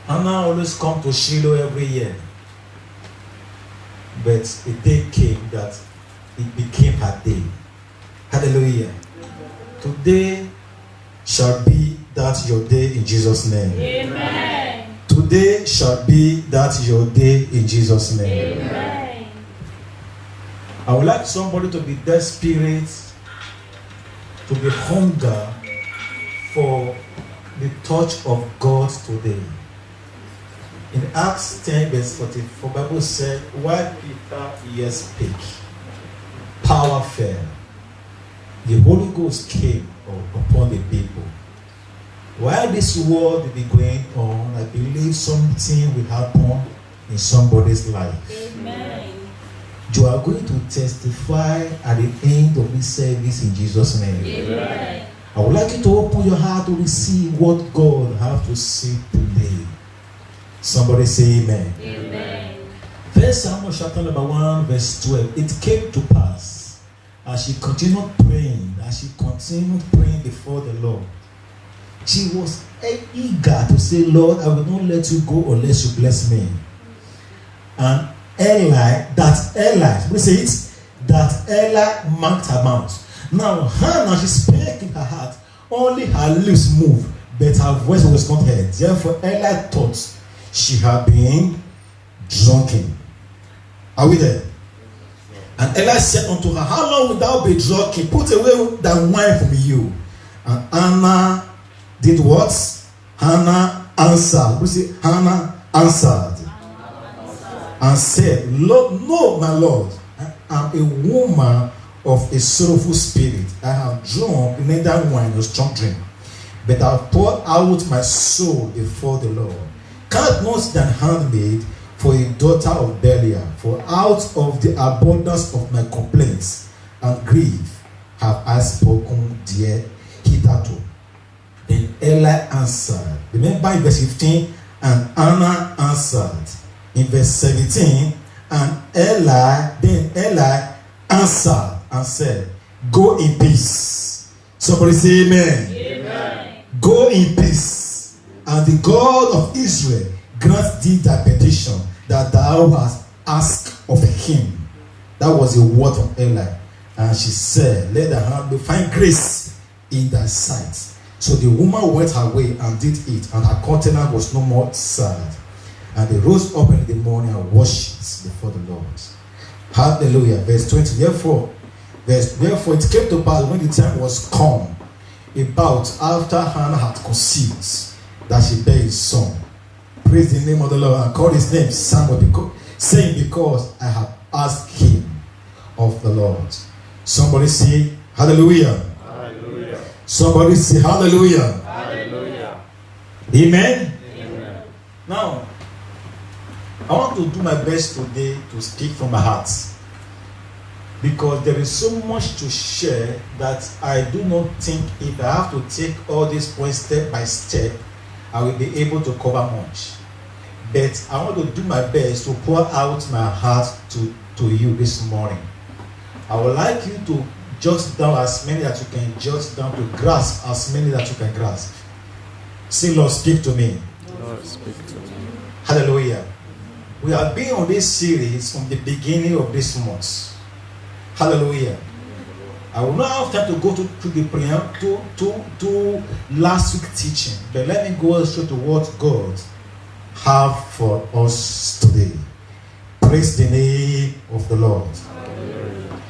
Hannah always come to Shiloh every year. But a day came that it became her day. Hallelujah. Today shall be that your day in Jesus' name. Amen. Today shall be that your day in Jesus' name. Amen. I would like somebody to be desperate, to be hunger for the touch of God today. In Acts 10 verse 44, Bible said, while Peter yet spake, power fell. The Holy Ghost came upon the people. While this war will be going on, I believe something will happen in somebody's life. Amen. You are going to testify at the end of this service in Jesus' name. Amen. I would like you to open your heart to receive what God has to say today. Somebody say amen. Amen. First Samuel chapter number 1 verse 12. It came to pass as she continued praying before the Lord. She was eager to say, Lord, I will not let you go unless you bless me. And we say it, that Eli marked her mouth. Now Hannah, she spake in her heart, only her lips moved, but her voice was not heard. Therefore Eli thought she had been drunken. Are we there? And Eli said unto her, how long wilt thou be drunken? Put away that wine from you. And Hannah did what? Hannah answered. We say Hannah answered and said, Lord, no, my Lord, I am a woman of a sorrowful spirit. I have drunk neither wine nor strong drink, but I have poured out my soul before the Lord. Count not thine handmaid for a daughter of Belial, for out of the abundance of my complaints and grief have I spoken dear hitherto. Then Eli answered. Remember in verse 15, and Hannah answered. In verse 17, and Eli answered and said, go in peace. Somebody say amen. Amen. Go in peace, and the God of Israel grant thee thy petition that thou hast asked of him. That was the word of Eli. And she said, let thy hand find grace in thy sight. So the woman went her way and did it, and her countenance was no more sad. And they rose up in the morning and worshipped before the Lord. Hallelujah. Verse 20. Therefore it came to pass when the time was come, about after Hannah had conceived, that she bare a son. Praise the name of the Lord, and called his name Samuel, saying, because I have asked him of the Lord. Somebody say hallelujah. Hallelujah. Somebody say hallelujah. Hallelujah. Amen. Amen. Now, I want to do my best today to speak from my heart, because there is so much to share that I do not think if I have to take all these points step by step, I will be able to cover much. But I want to do my best to pour out my heart to you this morning. I would like you to jot down as many that you can jot down, to grasp as many that you can grasp. Say, Lord, speak to me. Lord, speak to me. Hallelujah. We have been on this series from the beginning of this month. Hallelujah. I will not have time to go to the preamble to last week's teaching, but let me go straight to what God have for us today. Praise the name of the Lord. Hallelujah.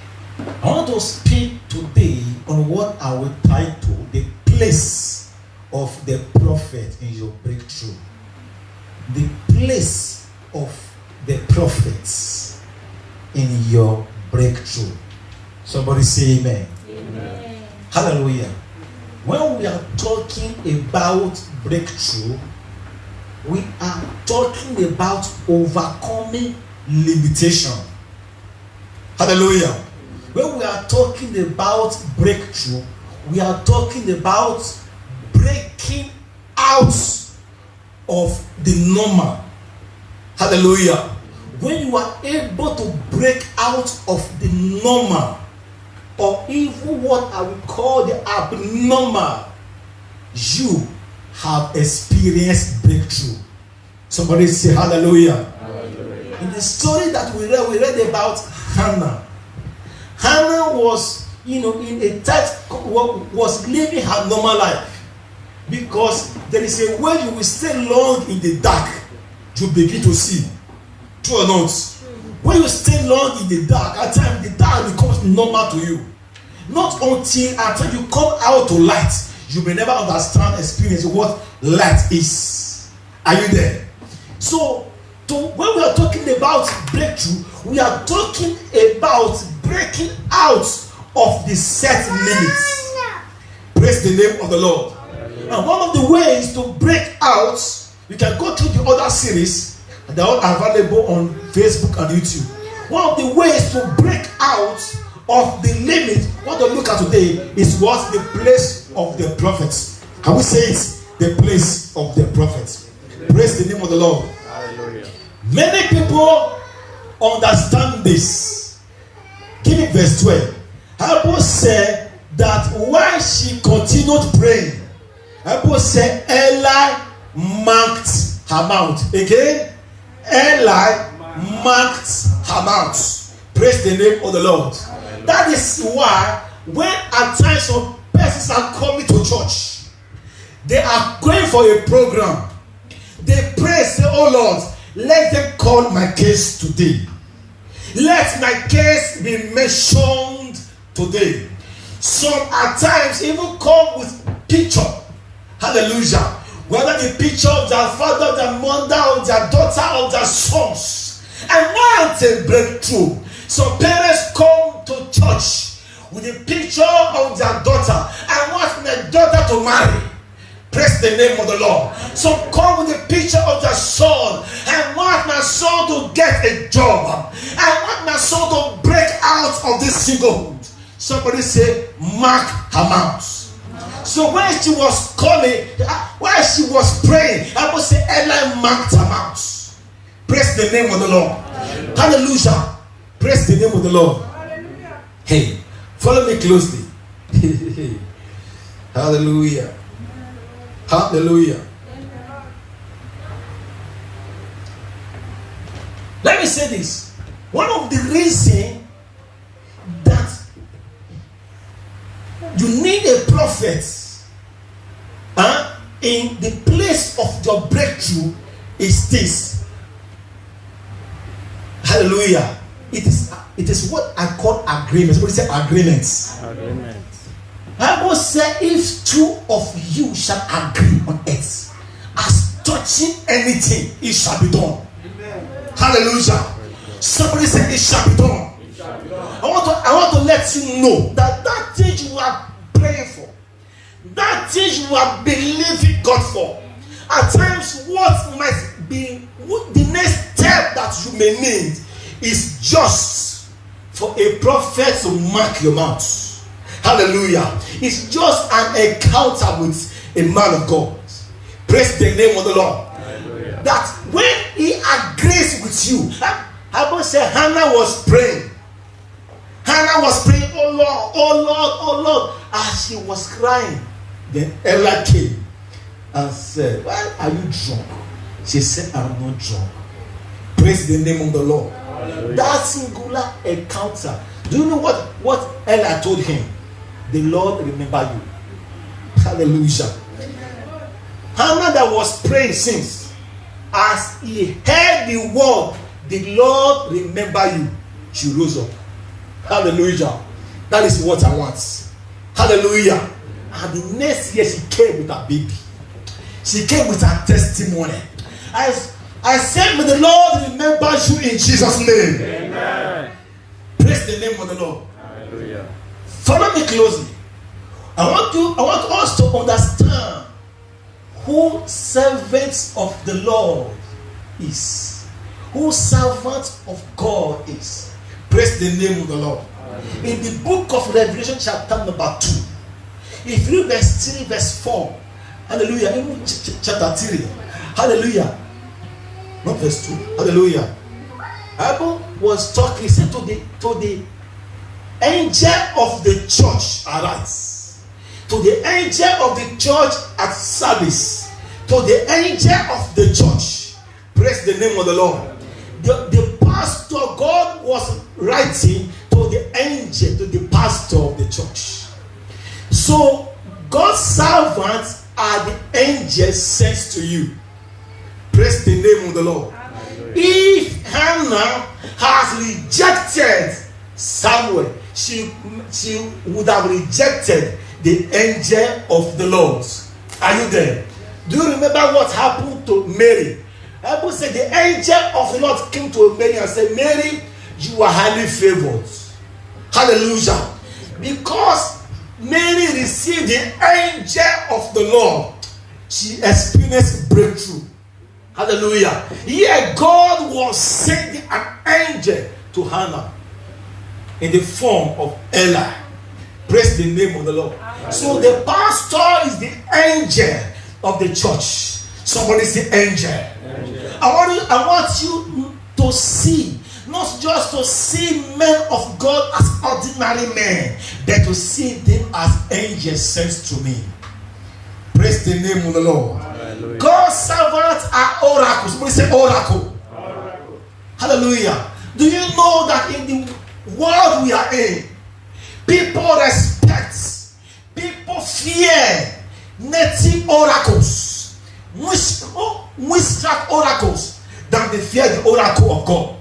I want to speak today on what I will title the place of the prophet in your breakthrough. The place of the prophets in your breakthrough. Somebody say amen. Amen. Hallelujah. When we are talking about breakthrough, we are talking about overcoming limitation. Hallelujah. When we are talking about breakthrough, we are talking about breaking out of the normal. Hallelujah. When you are able to break out of the normal, or even what I would call the abnormal, you have experienced breakthrough. Somebody say hallelujah. Hallelujah. In the story that we read about Hannah. Hannah was, in a tight, was living her normal life. Because there is a way you will stay long in the dark, you begin to see. True or not? When you stay long in the dark, at times the dark becomes normal to you. Not until you come out to light, you may never understand, experience what light is. Are you there? So, when we are talking about breakthrough, we are talking about breaking out of the set limits. Praise the name of the Lord. And one of the ways to break out, you can go through the other series. They are all available on Facebook and YouTube. One of the ways to break out of the limit, what we look at today, is what the place of the prophets. Can we say it? The place of the prophets. Praise the name of the Lord. Hallelujah. Many people understand this. Give it verse 12. Bible said that while she continued praying, Bible said Eli marked her mouth. Again, Eli marked her mouth. Praise the name of the Lord. That is why when at times some persons are coming to church, they are going for a program. They pray, say, oh Lord, let them call my case today. Let my case be mentioned today. Some at times even come with picture. Hallelujah. Whether the picture of their father, their mother, or their daughter, or their sons. And want a breakthrough. Some parents come to church with a picture of their daughter and want their daughter to marry. Praise the name of the Lord. Some come with a picture of their son and want my son to get a job. And want my son to break out of this singlehood. Somebody say, mark her mouth. So when she was calling, while she was praying, I would say Eli marked her mouth. Praise the name of the Lord. Hallelujah. Praise the name of the Lord. Hallelujah. Hey, follow me closely. Hallelujah. Hallelujah. Let me say this. One of the reasons that you need a prophet in the place of your breakthrough is this. Hallelujah. It is what I call agreements. What is it? Agreements. Agreements. Bible says, if two of you shall agree on earth, as touching anything, it shall be done. Amen. Hallelujah. Somebody say it shall be done. It shall be done. I want to let you know that thing you are praying for, that thing you are believing God for, at times what might be the next step that you may need is just for a prophet to mark your mouth. Hallelujah. It's just an encounter with a man of God. Praise the name of the Lord. Hallelujah. That when he agrees with you, Bible said Hannah was praying. Hannah was praying, oh Lord, oh Lord, oh Lord. As she was crying, then Eli came and said, why are you drunk? She said, I'm not drunk. Praise the name of the Lord. Hallelujah. That singular encounter. Do you know what Eli told him? The Lord remember you. Hallelujah. Hannah that was praying since, as he heard the word, the Lord remember you, she rose up. Hallelujah. That is what I want. Hallelujah. And the next year she came with her baby. She came with her testimony. I said, may the Lord remember you in Jesus' name. Amen. Praise the name of the Lord. Hallelujah. Follow me closely. I want us to understand who servants of the Lord is. Who servants of God is. Praise the name of the Lord. Hallelujah. In the book of Revelation chapter number 2, if you read verse 3, verse 4, hallelujah, in chapter 3, hallelujah, not verse 2, hallelujah. Bible was talking, he said to the angel of the church, arise. To the angel of the church at service, to the angel of the church Praise the name of the Lord. The pastor, God was writing to the angel, to the pastor of the church. So God's servants are the angels sent to you. Praise the name of the Lord. If Hannah has rejected Samuel, she would have rejected the angel of the Lord. Are you there? Do you remember what happened to Mary? The Bible said the angel of the Lord came to Mary and said, Mary, you are highly favored. Hallelujah. Because Mary received the angel of the Lord, she experienced breakthrough. Hallelujah. Here God was sending an angel to Hannah in the form of Eli. Praise the name of the Lord. So the pastor is the angel of the church. Somebody say angel. I want you to see, not just to see men of God as ordinary men, but to see them as angels sent to me. Praise the name of the Lord. Hallelujah. God's servants are oracles. Somebody say oracle. Oracle. Hallelujah. Do you know that in the world we are in, people respect, people fear native oracles, witchcraft oracles, than they fear the oracle of God.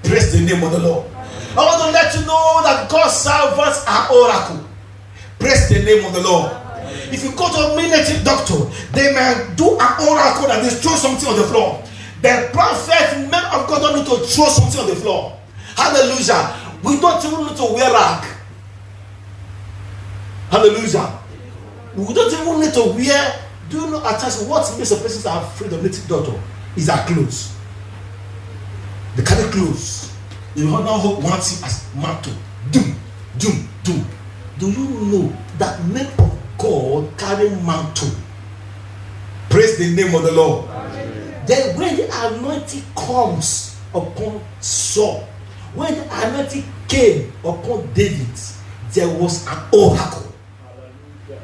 Praise the name of the Lord. I want to let you know that God's servants are oracle. Praise the name of the Lord. If you go to a native doctor, they may do an oracle and they throw something on the floor. The prophet, men of God, don't need to throw something on the floor. Hallelujah. We don't even need to wear rag. Hallelujah. We don't even need to wear. Do you know at times what makes a person afraid of native doctor is their clothes. They carry clothes. You don't know how one thing as mantle. Doom. Do you know that men of God carry mantle? Praise the name of the Lord. Amen. Then when the anointing comes upon Saul, when the anointing came upon David, there was an oracle. Hallelujah.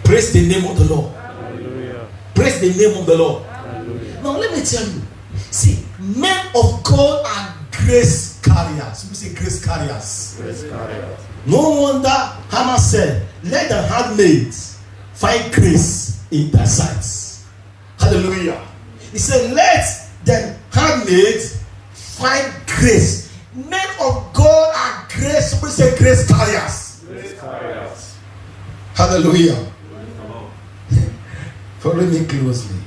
Praise the name of the Lord. Hallelujah. Praise the name of the Lord. Hallelujah. Now let me tell you, see, men of God are grace carriers. We say grace carriers. Grace carriers. No wonder Hannah said, let the handmaids find grace in their sight. Hallelujah. He said, let the handmaids find grace. Men of God are grace. Somebody say grace carriers. Grace carriers. Hallelujah. Follow me closely.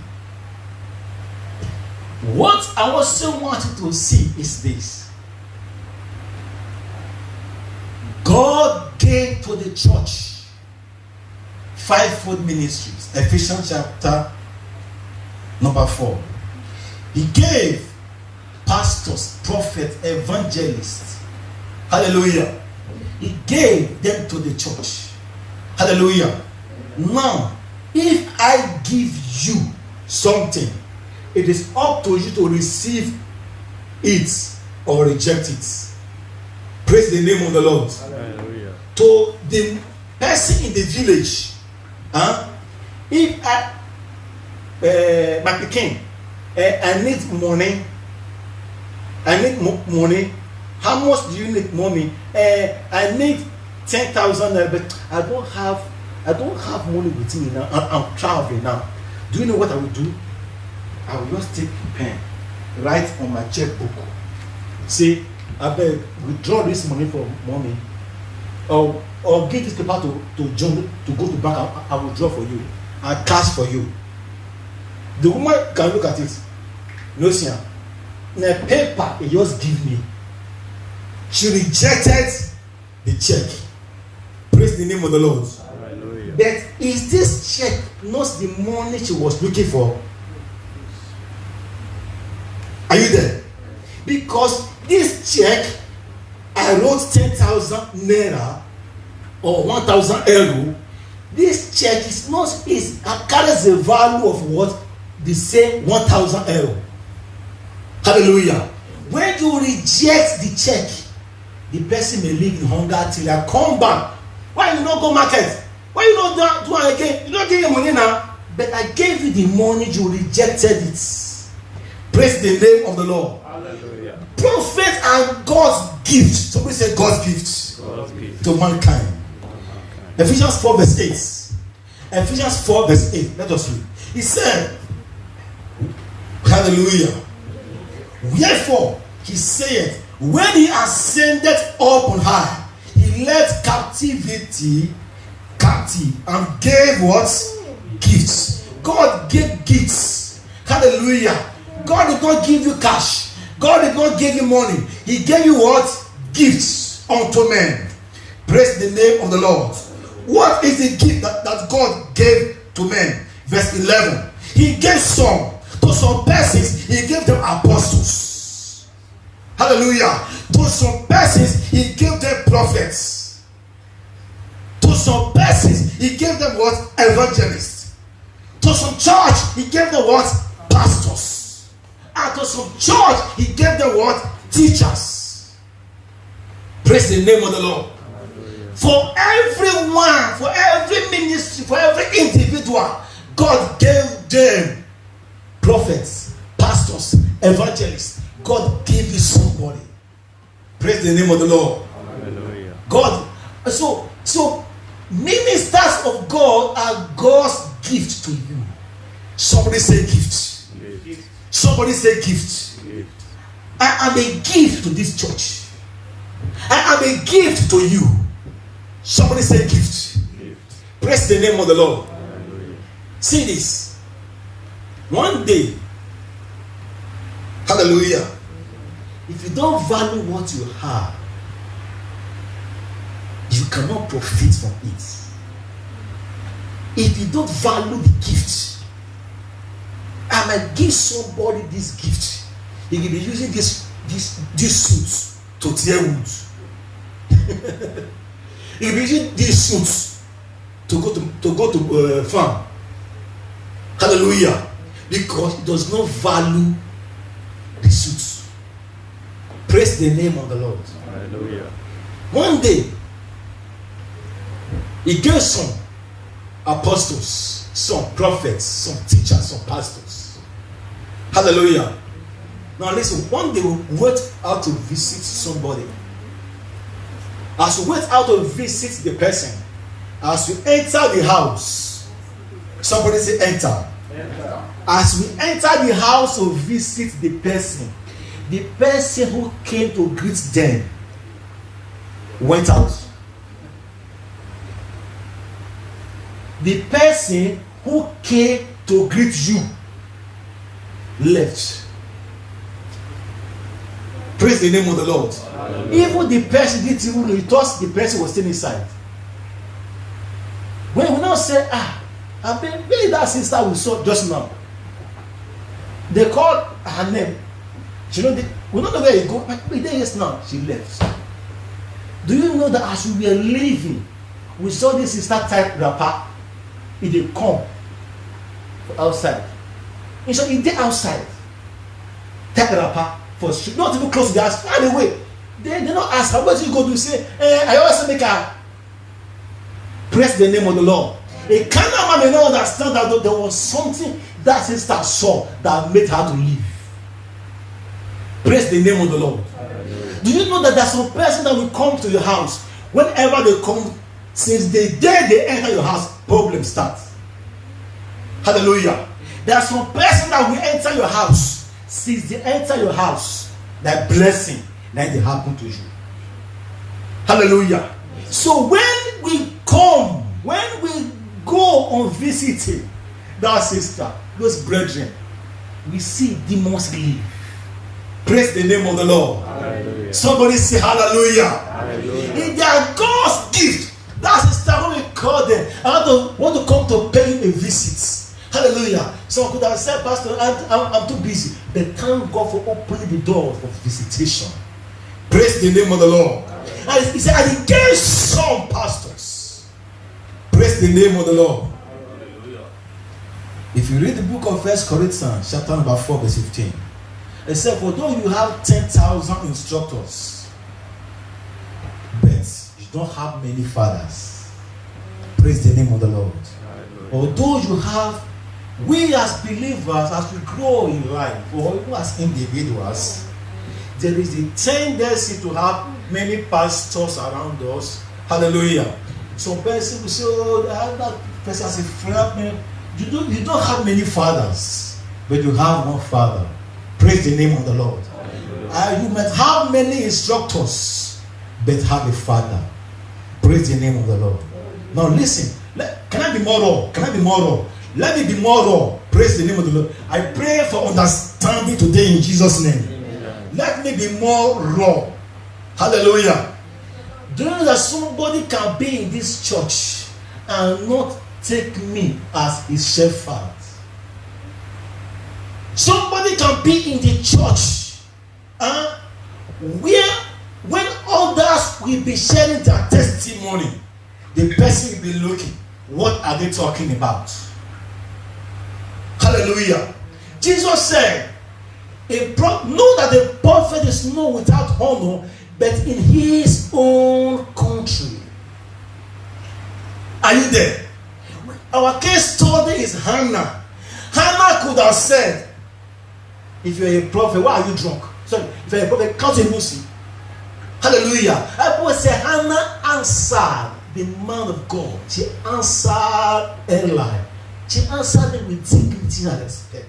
What I also want you to see is this. God gave to the church 5-fold ministries. Ephesians chapter number 4. He gave pastors, prophets, evangelists. Hallelujah. He gave them to the church. Hallelujah. Now, if I give you something, it is up to you to receive it or reject it. Praise the name of the Lord. Hallelujah. To the person in the village, if my Peking, I need money. I need money. How much do you need money? I need 10,000, but I don't have money with me now. I'm traveling now. Do you know what I will do? I will just take a pen, write on my checkbook, say, I beg, withdraw this money from mommy, or give this paper to John to go to bank. I will withdraw for you. I cash for you. The woman can look at it. No, sir. The paper he just give me. She rejected the check. Praise the name of the Lord. Hallelujah. But is this check not the money she was looking for? Are you there? Because this check, I wrote 10,000 naira or 1,000 euro. This check carries the value of what? The same 1,000 euro. Hallelujah. When you reject the check, the person may live in hunger till I come back. Why you not go market? Why you not do it again? You don't get your money now. but I gave you the money, you rejected it. Praise the name of the Lord. Hallelujah. Prophets are God's gift. Somebody say God's gift God's gift. to mankind. Ephesians 4 verse 8. Ephesians 4 verse 8. Let us read. He said, hallelujah. Wherefore, he said, when he ascended up on high, he led captivity captive and gave what? Gifts. God gave gifts. Hallelujah. God did not give you cash. God did not give you money. He gave you what? Gifts unto men. Praise the name of the Lord. What is the gift that God gave to men? Verse 11. He gave some. To some persons, he gave them apostles. Hallelujah. To some persons, he gave them prophets. To some persons, he gave them what? Evangelists. To some church, he gave them what? Pastors. And to some church, he gave them what? Teachers. Praise the name of the Lord. For everyone, for every ministry, for every individual, God gave them prophets, pastors, evangelists. God gave you somebody. Praise the name of the Lord. Hallelujah. God. So ministers of God are God's gift to you. Somebody say gift. Gift. Somebody say gift. Gift. I am a gift to this church. I am a gift to you. Somebody say gift. Gift. Praise the name of the Lord. Hallelujah. See this. One day, hallelujah, if you don't value what you have, you cannot profit from it. If you don't value the gift, I might give somebody this gift. He will be using this suit to tear wood. He will be using these suits to go to farm. Hallelujah. Because he does not value the suits. Praise the name of the Lord. Hallelujah. One day, he gave some apostles, some prophets, some teachers, some pastors. Hallelujah. Now listen, one day we went out to visit somebody. As we went out to visit the person, as we enter the house, somebody say enter. As we enter the house to visit the person who came to greet them went out. The person who came to greet you left. Praise the name of the Lord. Hallelujah. Even the person didn't even know. He thought the person was still inside. When we now say, I mean, maybe that sister we saw just now. They called her name. We don't know where you go. But yes, now she left. Do you know that as we were leaving, we saw this sister type rapper. It did come outside. And so he did outside. Type rapper for street, not even close to the house. Far away. They not ask her, what do you go do? Say, I always make her praise the name of the Lord. A carnal man may not understand that there was something that sister saw that made her to leave. Praise the name of the Lord. Hallelujah. Do you know that there's some person that will come to your house, whenever they come, since the day they enter your house, problems start. Hallelujah. There's some person that will enter your house, since they enter your house, that blessing that they happen to you. Hallelujah. So when we come, when we go on visiting that sister, those brethren, we see demons leave. Praise the name of the Lord. Hallelujah. Somebody say hallelujah. Hallelujah. If they are God's gift, that sister, when we call them, I want to come to pay you a visit. Hallelujah. Someone could have said, Pastor, I'm too busy. But thank God for opening the door of visitation. Praise the name of the Lord. And he said, and he gave some pastors. Praise the name of the Lord. If you read the book of 1 Corinthians, chapter number 4, verse 15, it said, for though you have 10,000 instructors, but you don't have many fathers. Praise the name of the Lord. Although you have We as believers, as we grow in life, or even as individuals, there is a tendency to have many pastors around us. Hallelujah. Some person will say, oh, I have that person as a friend. You don't have many fathers, but you have one father. Praise the name of the Lord. You might have many instructors, but have a father. Praise the name of the Lord. Now listen, can I be more raw? Can I be more raw? Let me be more raw. Praise the name of the Lord. I pray for understanding today in Jesus' name. Amen. Let me be more raw. Hallelujah. Do you know that somebody can be in this church and not take me as his shepherd? Somebody can be in the church where when others will be sharing their testimony, the person will be looking, what are they talking about? Hallelujah. Jesus said, know that the prophet is not without honor, but in his own country. Are you there? Our case study is Hannah. Hannah could have said, if you're a prophet, why are you drunk? Sorry, if you're a prophet, count a mercy. Hallelujah. I would say Hannah answered the man of God. She answered Eli. She answered him with dignity and respect.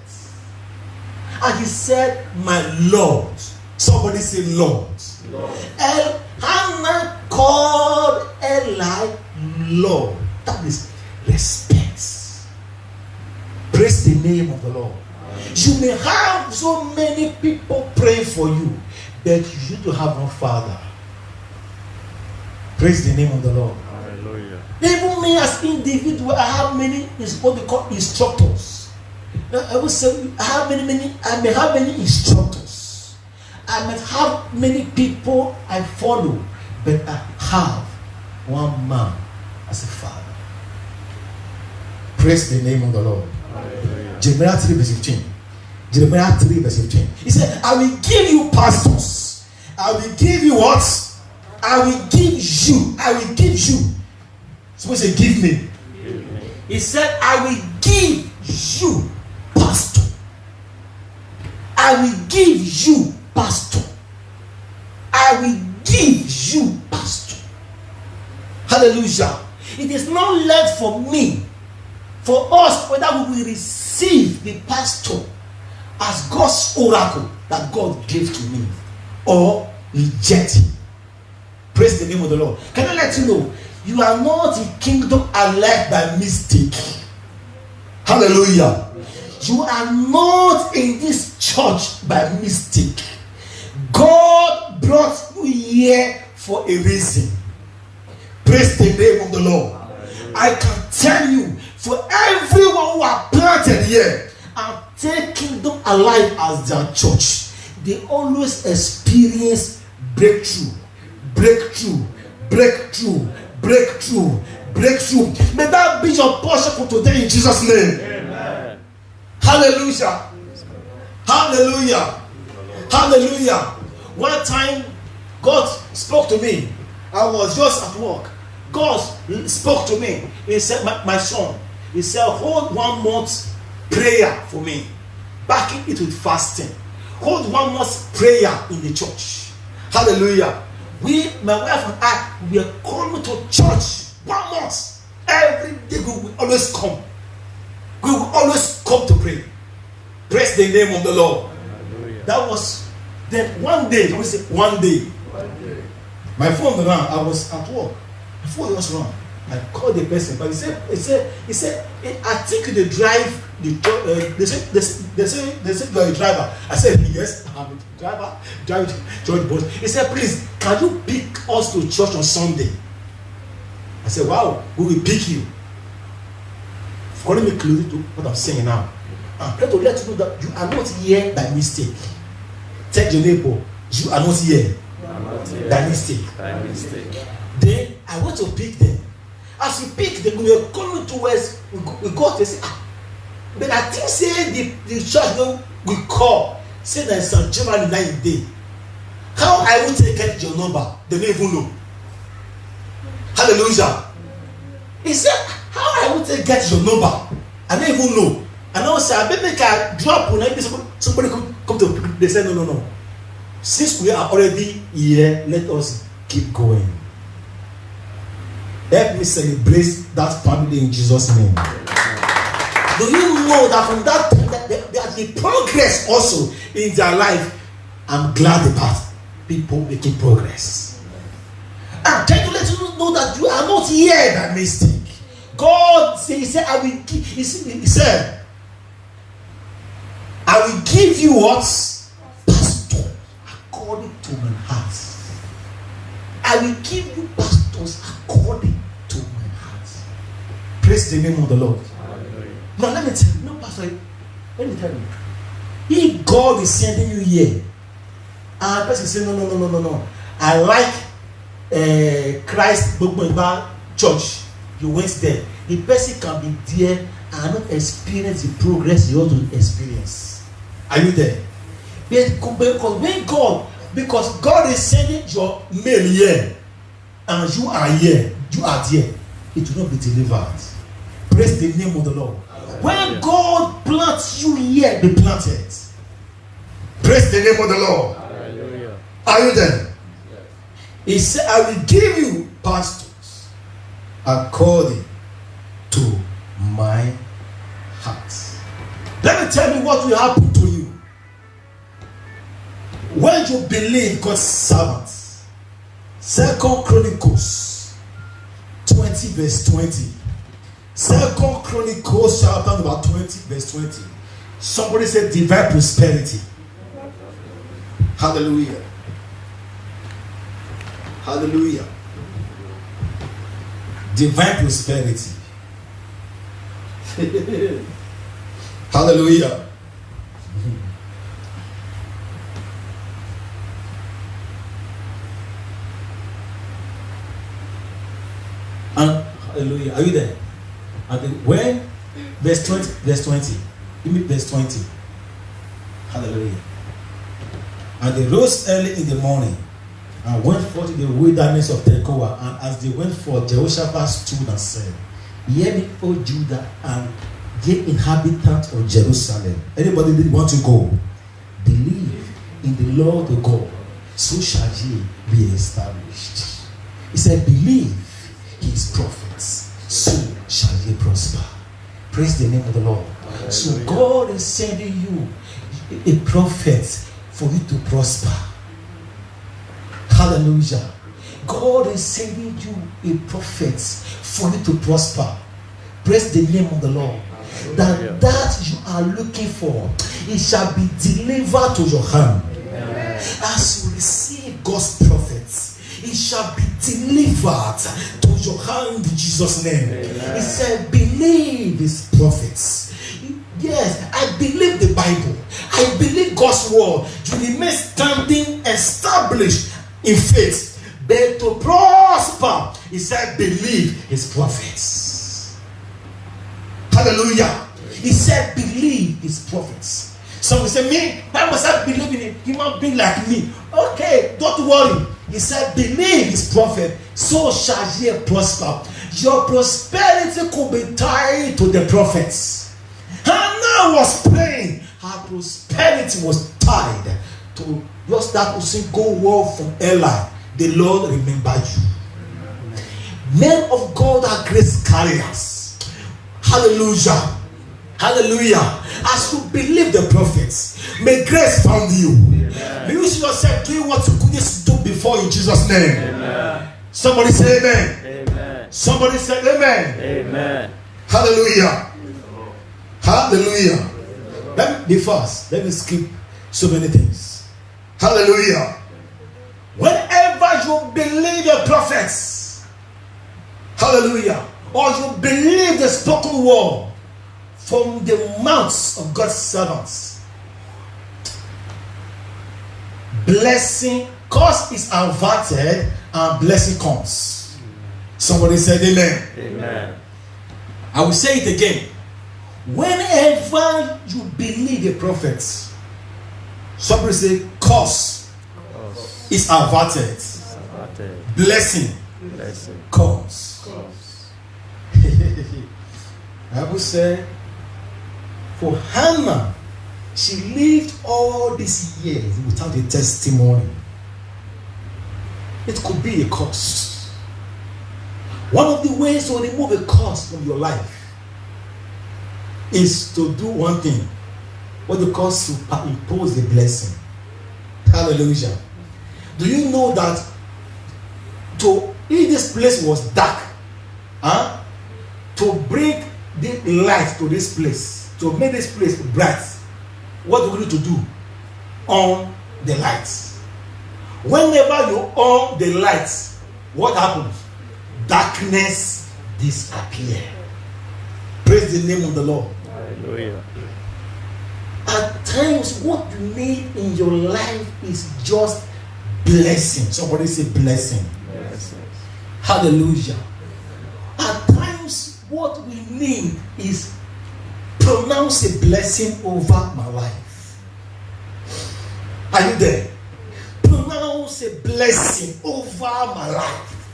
And he said, my Lord. Somebody say, Lord. Hannah called Eli Lord. That is respect. Praise the name of the Lord. You may have so many people praying for you, but you need to have one father. Praise the name of the Lord. Hallelujah. Even me as individual, I have many what we call instructors. I would say I may have many instructors. I might have many people I follow, but I have one man as a father. Praise the name of the Lord. Hallelujah. Jeremiah 3 verse 15. Jeremiah 3 verse 15. He said, I will give you pastors. I will give you what? I will give you. I will give you. Supposed to say, give me. He said, I will give you pastor. I will give you pastor. I will give you pastor. Hallelujah. It is not left for me, for us, whether we will receive the pastor as God's oracle that God gave to me or reject him. Praise the name of the Lord. Can I let you know, you are not a kingdom elect by mistake. Hallelujah. You are not in this church by mistake. God brought you here for a reason. Praise the name of the Lord. I can tell you, for everyone who are planted here and take kingdom alive as their church, they always experience breakthrough, breakthrough, breakthrough, breakthrough, breakthrough. May that be your portion for today in Jesus' name. Amen. Hallelujah. Hallelujah. Hallelujah. One time, God spoke to me. I was just at work. God spoke to me. He said, my son, he said, hold 1 month prayer for me. Backing it with fasting. Hold 1 month prayer in the church. Hallelujah. My wife and I, we are coming to church 1 month. Every day we will always come. We will always come to pray. Praise the name of the Lord. Hallelujah. That was then one day. Let me say one day. My phone rang. I was at work. My phone was wrong. I called the person, but he said, I think they drive the they said you are a driver. I said, yes, I'm a driver, driving church bus. He said, please, can you pick us to church on Sunday? I said, wow, we will pick you. Calling me close to what I'm saying now. I'm trying to let you know that you are not here by mistake. Tell your neighbor, you are not here by mistake. Then I went to pick them. As we picked them, we were coming towards, we got to say, but I think say the church we call, say that St. Germany 9 day. How I will take get your number, they don't even know. Hallelujah. He said, how I will take get your number, I don't even know. And also, I bet make a drop when somebody come to, they say, no. Since we are already here, let us keep going. Help me celebrate that family in Jesus' name. Do you know that from that time that the progress also in their life? I'm glad about people making progress. I'm trying to let you know that you are not here by mistake. God he said, I will give, he said, I will give you what? Pastor according to my heart. I will give you pastors according to my heart. Praise the name of the Lord. Now let me tell you, no pastor, let me tell you. If God is sending you here, and a person say no. I like Christ Bogboiba Church. You went there. The person can be there and not experience the progress you want to experience. Are you there? Because God is sending your mail here, and you are here, you are there, it will not be delivered. Praise the name of the Lord. When God plants you here, be planted. Praise the name of the Lord. Hallelujah. Are you there? He said, I will give you pastors according to my heart. Let me tell you what will happen to you when you believe God's servants. 2 Chronicles 20 verse 20. 2 Chronicles chapter number 20 verse 20. Somebody said divine prosperity. Hallelujah. Hallelujah. Divine prosperity. Hallelujah. And hallelujah. Are you there? And when verse 20. Give me verse 20. Hallelujah. And they rose early in the morning and went forth in the wilderness of Tekoa. And as they went forth, Jehoshaphat stood and said, hear me, O Judah, and ye inhabitants of Jerusalem. Anybody that want to go? Believe in the Lord the God, so shall ye be established. He said, believe his prophets, so shall ye prosper. Praise the name of the Lord. Hallelujah. So God is sending you a prophet for you to prosper. Hallelujah. God is sending you a prophet for you to prosper. Praise the name of the Lord. That you are looking for, it shall be delivered to your hand. Amen. As you receive God's prophets, it shall be delivered to your hand in Jesus' name. Amen. He said, believe his prophets. Yes, I believe the Bible. I believe God's word. You remain standing established in faith. But to prosper, he said, believe his prophets. Hallelujah. He said, believe his prophets. Some will say, me, why must I believe in a human being like me? Okay, don't worry. He said, believe his prophet, so shall ye prosper. Your prosperity could be tied to the prophets. Hannah was praying, her prosperity was tied to just that person go word from Eli. The Lord remember you. Men of God are grace carriers. Hallelujah. Hallelujah. As you believe the prophets, may grace found you. Amen. May you see yourself doing what you couldn't do before in Jesus' name. Amen. Somebody say amen. Amen. Somebody say amen. Amen. Hallelujah. Hallelujah. Let me be fast. Let me skip so many things. Hallelujah. Whenever you believe the prophets, hallelujah, or you believe the spoken word from the mouths of God's servants, blessing, cause is averted and blessing comes. Somebody said amen. Amen. I will say it again. Whenever you believe the prophets, somebody say cause is averted. Blessing comes. Bible said, For Hannah, she lived all these years without a testimony. It could be a curse. One of the ways to remove a curse from your life is to do one thing. What they call superimpose a blessing. Hallelujah. Do you know that if this place was dark, to bring the light to this place, to make this place bright, what do we need to do? On the lights. Whenever you on the lights, what happens? Darkness disappears. Praise the name of the Lord. Hallelujah. At times, what you need in your life is just blessing. Somebody say blessing. Yes. Hallelujah. At times, what we need is pronounce a blessing over my life. Are you there? Pronounce a blessing over my life.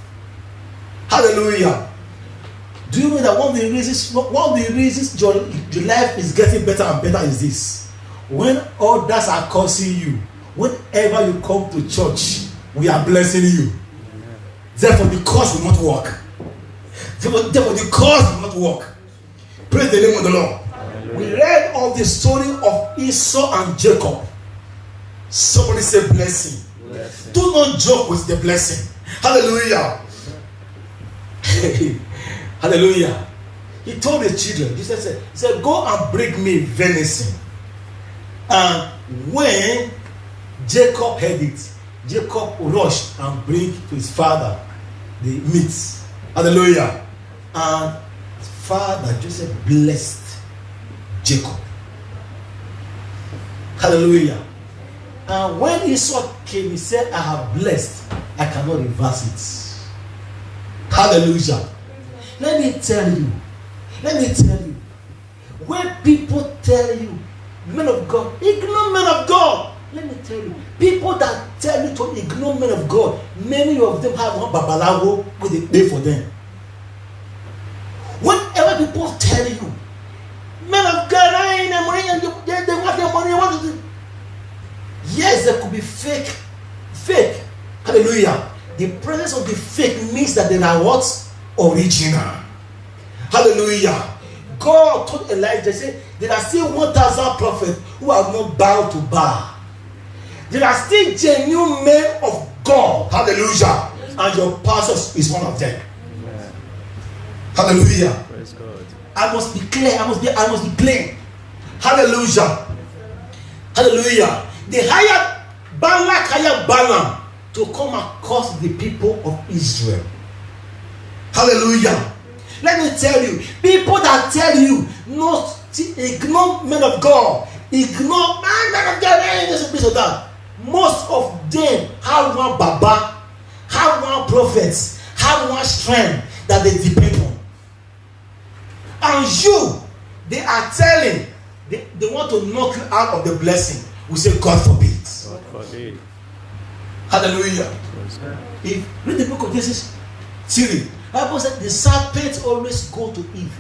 Hallelujah. Do you know that one of the reasons your life is getting better and better is this? When others are cursing you, whenever you come to church, we are blessing you. Therefore, the curse will not work. Therefore, the curse will not work. Praise the name of the Lord. We read of the story of Esau and Jacob. Somebody say blessing. Do not joke with the blessing. Hallelujah. Hallelujah. He told the children, he said, go and bring me venison. And when Jacob heard it, Jacob rushed and bring to his father the meat. Hallelujah. And his father Joseph blessed Jacob. Hallelujah. And when Esau came, he said, I have blessed, I cannot reverse it. Hallelujah. Let me tell you, when people tell you, men of God, ignore men of God. Let me tell you, people that tell you to ignore men of God, many of them have one babalawo where they pay for them. Whenever people tell you, men of God, I ain't money, and they want their money, what is it? Yes, there could be fake. Hallelujah. The presence of the fake means that they are what? Original. Hallelujah. God told Elijah, say, there are still 1,000 prophets who have not bowed to Baal. There are still genuine men of God. Hallelujah. And your pastor is one of them. Amen. Hallelujah. Praise God. I must be clear. I must be plain. Hallelujah. Hallelujah. Balak hired Balaam to come and curse the people of Israel. Hallelujah. Let me tell you, people that tell you not to ignore men of God, ignore men of God, this or that. Most of them have one Baba, have one prophet, have one strength that they depend on. And you, they are telling, they want to knock you out of the blessing. We say, God forbid. God forbid. Hallelujah. If read the book of Genesis 3, Bible said the serpent always go to Eve.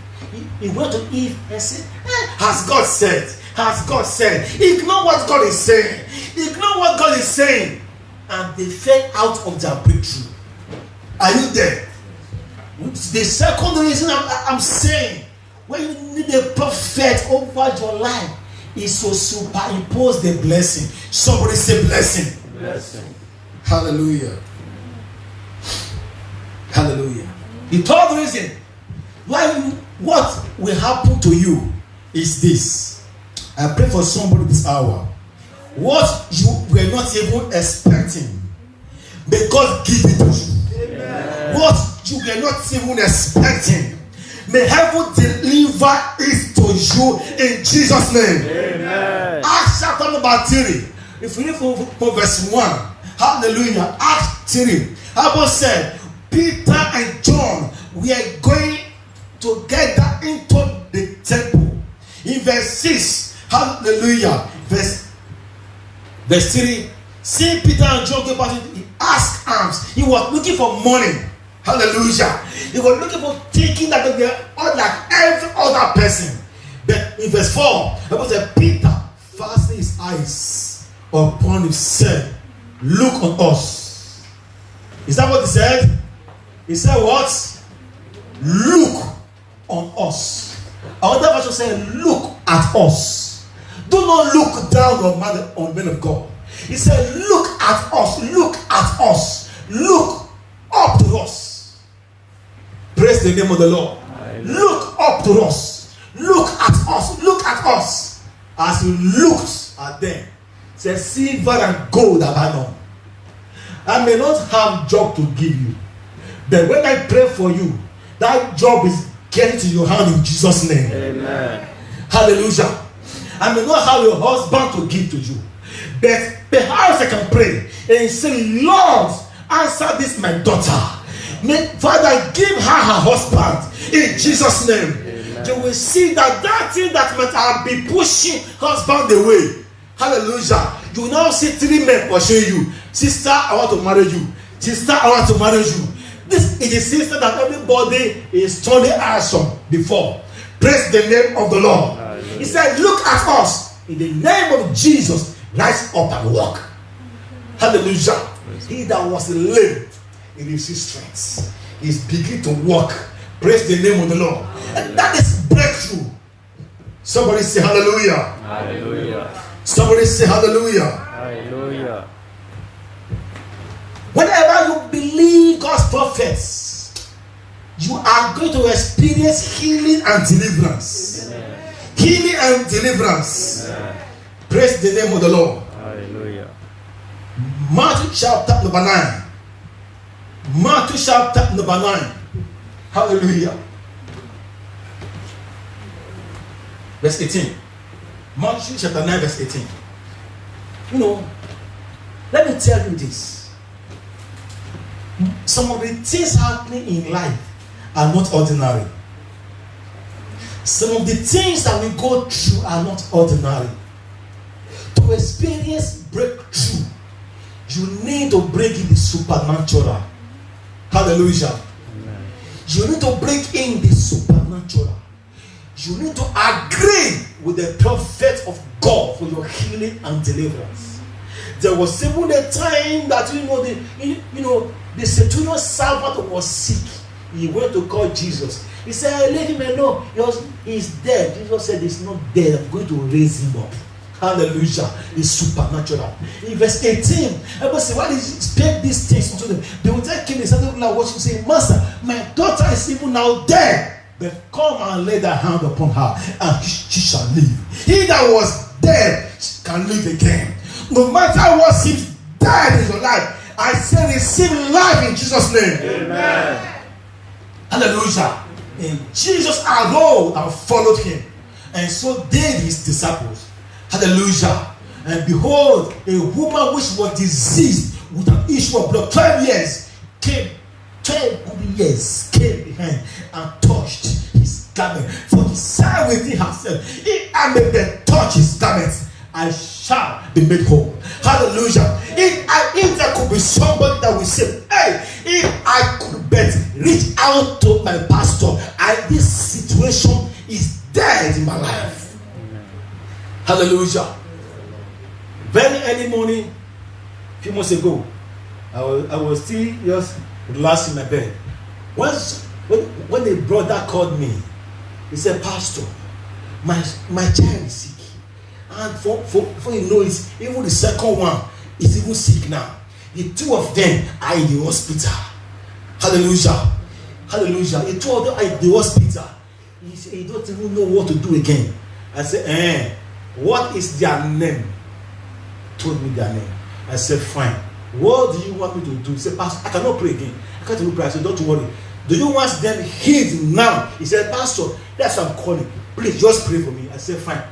He went to Eve and said, has God said? Has God said? Ignore what God is saying. Ignore what God is saying. And they fell out of their breakthrough. Are you there? The second reason I'm saying, when you need a prophet over your life, is to superimpose the blessing. Somebody say blessing. Blessing. Hallelujah. Hallelujah. The third reason why what will happen to you is this. I pray for somebody this hour. What you were not even expecting, may God give it to you. Amen. What you were not even expecting, may heaven deliver it to you in Jesus' name. Amen. Acts chapter number 3. If we read from verse 1, hallelujah. Acts 3. Bible said, Peter and John were going together into the temple. In verse 6, hallelujah. Verse 3. See Peter and John go back, he asked alms. He was looking for money. Hallelujah. He was looking for thinking that they were like every other person. But in verse 4, it was a Peter fastened his eyes upon himself. Look on us. Is that what he said? He said what? Look on us. Another version said, look at us. Do not look down on men of God. He said, look at us. Look at us. Look up to us. Praise the name of the Lord. Look up to us. Look at us. Look at us. As he looked at them, he said, silver and gold have I none. I may not have job to give you, but when I pray for you, that job is getting to your hand in Jesus' name. Amen. Hallelujah. I may not have your husband to give to you, but perhaps I can pray and say, Lord, answer this my daughter. Father, give her husband in Jesus' name. Amen. You will see that thing that might have been pushing husband away. Hallelujah. You will now see 3 men pursuing you. Sister, I want to marry you. Sister, I want to marry you. This is a sister that everybody is turning eyes on before. Praise the name of the Lord. He said, look at us. In the name of Jesus, rise up and walk. Hallelujah. He that was lame, he receives strength. He is beginning to walk. Praise the name of the Lord. And that is breakthrough. Somebody say hallelujah. Hallelujah. Somebody say hallelujah. Hallelujah. Whenever you believe God's prophets, you are going to experience healing and deliverance. Amen. Healing and deliverance. Amen. Praise the name of the Lord. Hallelujah. Matthew chapter number 9. Matthew chapter number 9. Hallelujah. Verse 18. Matthew chapter 9 verse 18. You know, let me tell you this. Some of the things happening in life are not ordinary. Some of the things that we go through are not ordinary. To experience breakthrough, you need to break in the supernatural. Hallelujah. Amen. You need to break in the supernatural. You need to agree with the prophet of God for your healing and deliverance. There was even a time that the centurion servant was sick. He went to call Jesus. He said, "Leave him alone. He's dead." Jesus said, "He's not dead. I'm going to raise him up." Hallelujah. It's supernatural. In verse 18, everybody say, "Why did you speak these things to them?" They will take him. They started like watching, saying, "Master, my daughter is even now dead. But come and lay thy hand upon her, and she shall live." He that was dead can live again. No matter what seems dead in your life, I say receive life in Jesus' name. Amen. Hallelujah. And Jesus arose and followed him, and so did his disciples. Hallelujah. And behold, a woman which was diseased with an issue of blood 12 years came. 12 good years came behind and touched his garment. For he said within herself, "If I may but touch his garment, I shall be made whole." Hallelujah. If there could be somebody that will say, "Hey, if I could but reach out to my pastor, this situation is dead in my life." Hallelujah. Very early morning, a few months ago, I was still just relaxing in my bed. When the brother called me, he said, "Pastor, my child is sick. And for you know it, even the second one is even sick now. The 2 of them are in the hospital." Hallelujah. Hallelujah. The 2 of them are in the hospital. He said, "He don't even know what to do again." I said, "What is their name?" Told me their name. I said, "Fine. What do you want me to do?" He said, "Pastor, I cannot pray again. I can't even pray." I said, "Don't worry. Do you want them healed now?" He said, "Pastor, that's what I'm calling. Please just pray for me." I said, "Fine.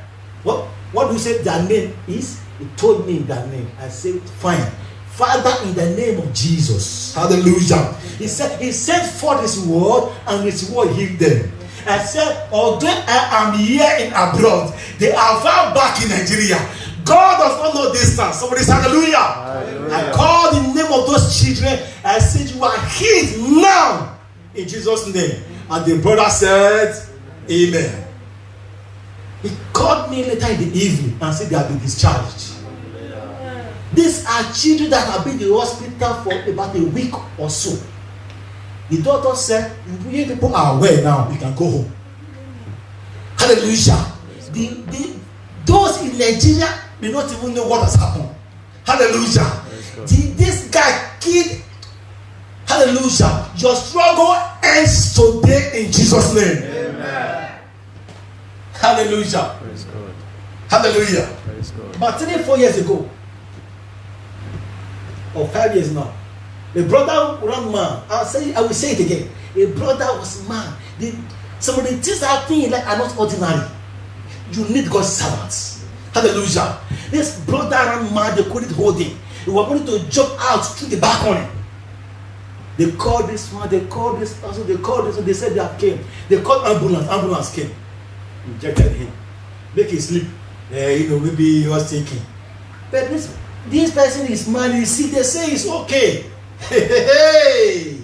What do you say their name is?" He told me their name. I said, "Fine. Father, in the name of Jesus." Hallelujah. He said, "He sent forth his word, and his word healed them." I said, "Although I am here in abroad, they are far back in Nigeria. God does not know distance." Somebody say hallelujah. Hallelujah. I called the name of those children. I said, "You are healed now in Jesus' name." And the brother said, "Amen." called me later in the evening and said they have been discharged. These are children that have been in the hospital for about a week or so. The doctor said, "You people are well now, you can go home." Hallelujah. Those in Nigeria may not even know what has happened. Hallelujah. This guy killed. Hallelujah. Your struggle ends today in Jesus' name. Amen. Hallelujah. Praise God. Hallelujah. Praise God. About 3-4 years ago, or 5 years now, a brother ran man. I will say it again. A brother was man. Some of the things happening in life are not ordinary. You need God's servants. Hallelujah. This brother ran mad. They couldn't hold him. They were going to jump out through the balcony. They called this one. They called this person. They called this one. They said they have came. They called ambulance. Ambulance came. Injected him. Make him sleep. Maybe he was thinking. But this person is mad. You see, they say it's okay. Hey.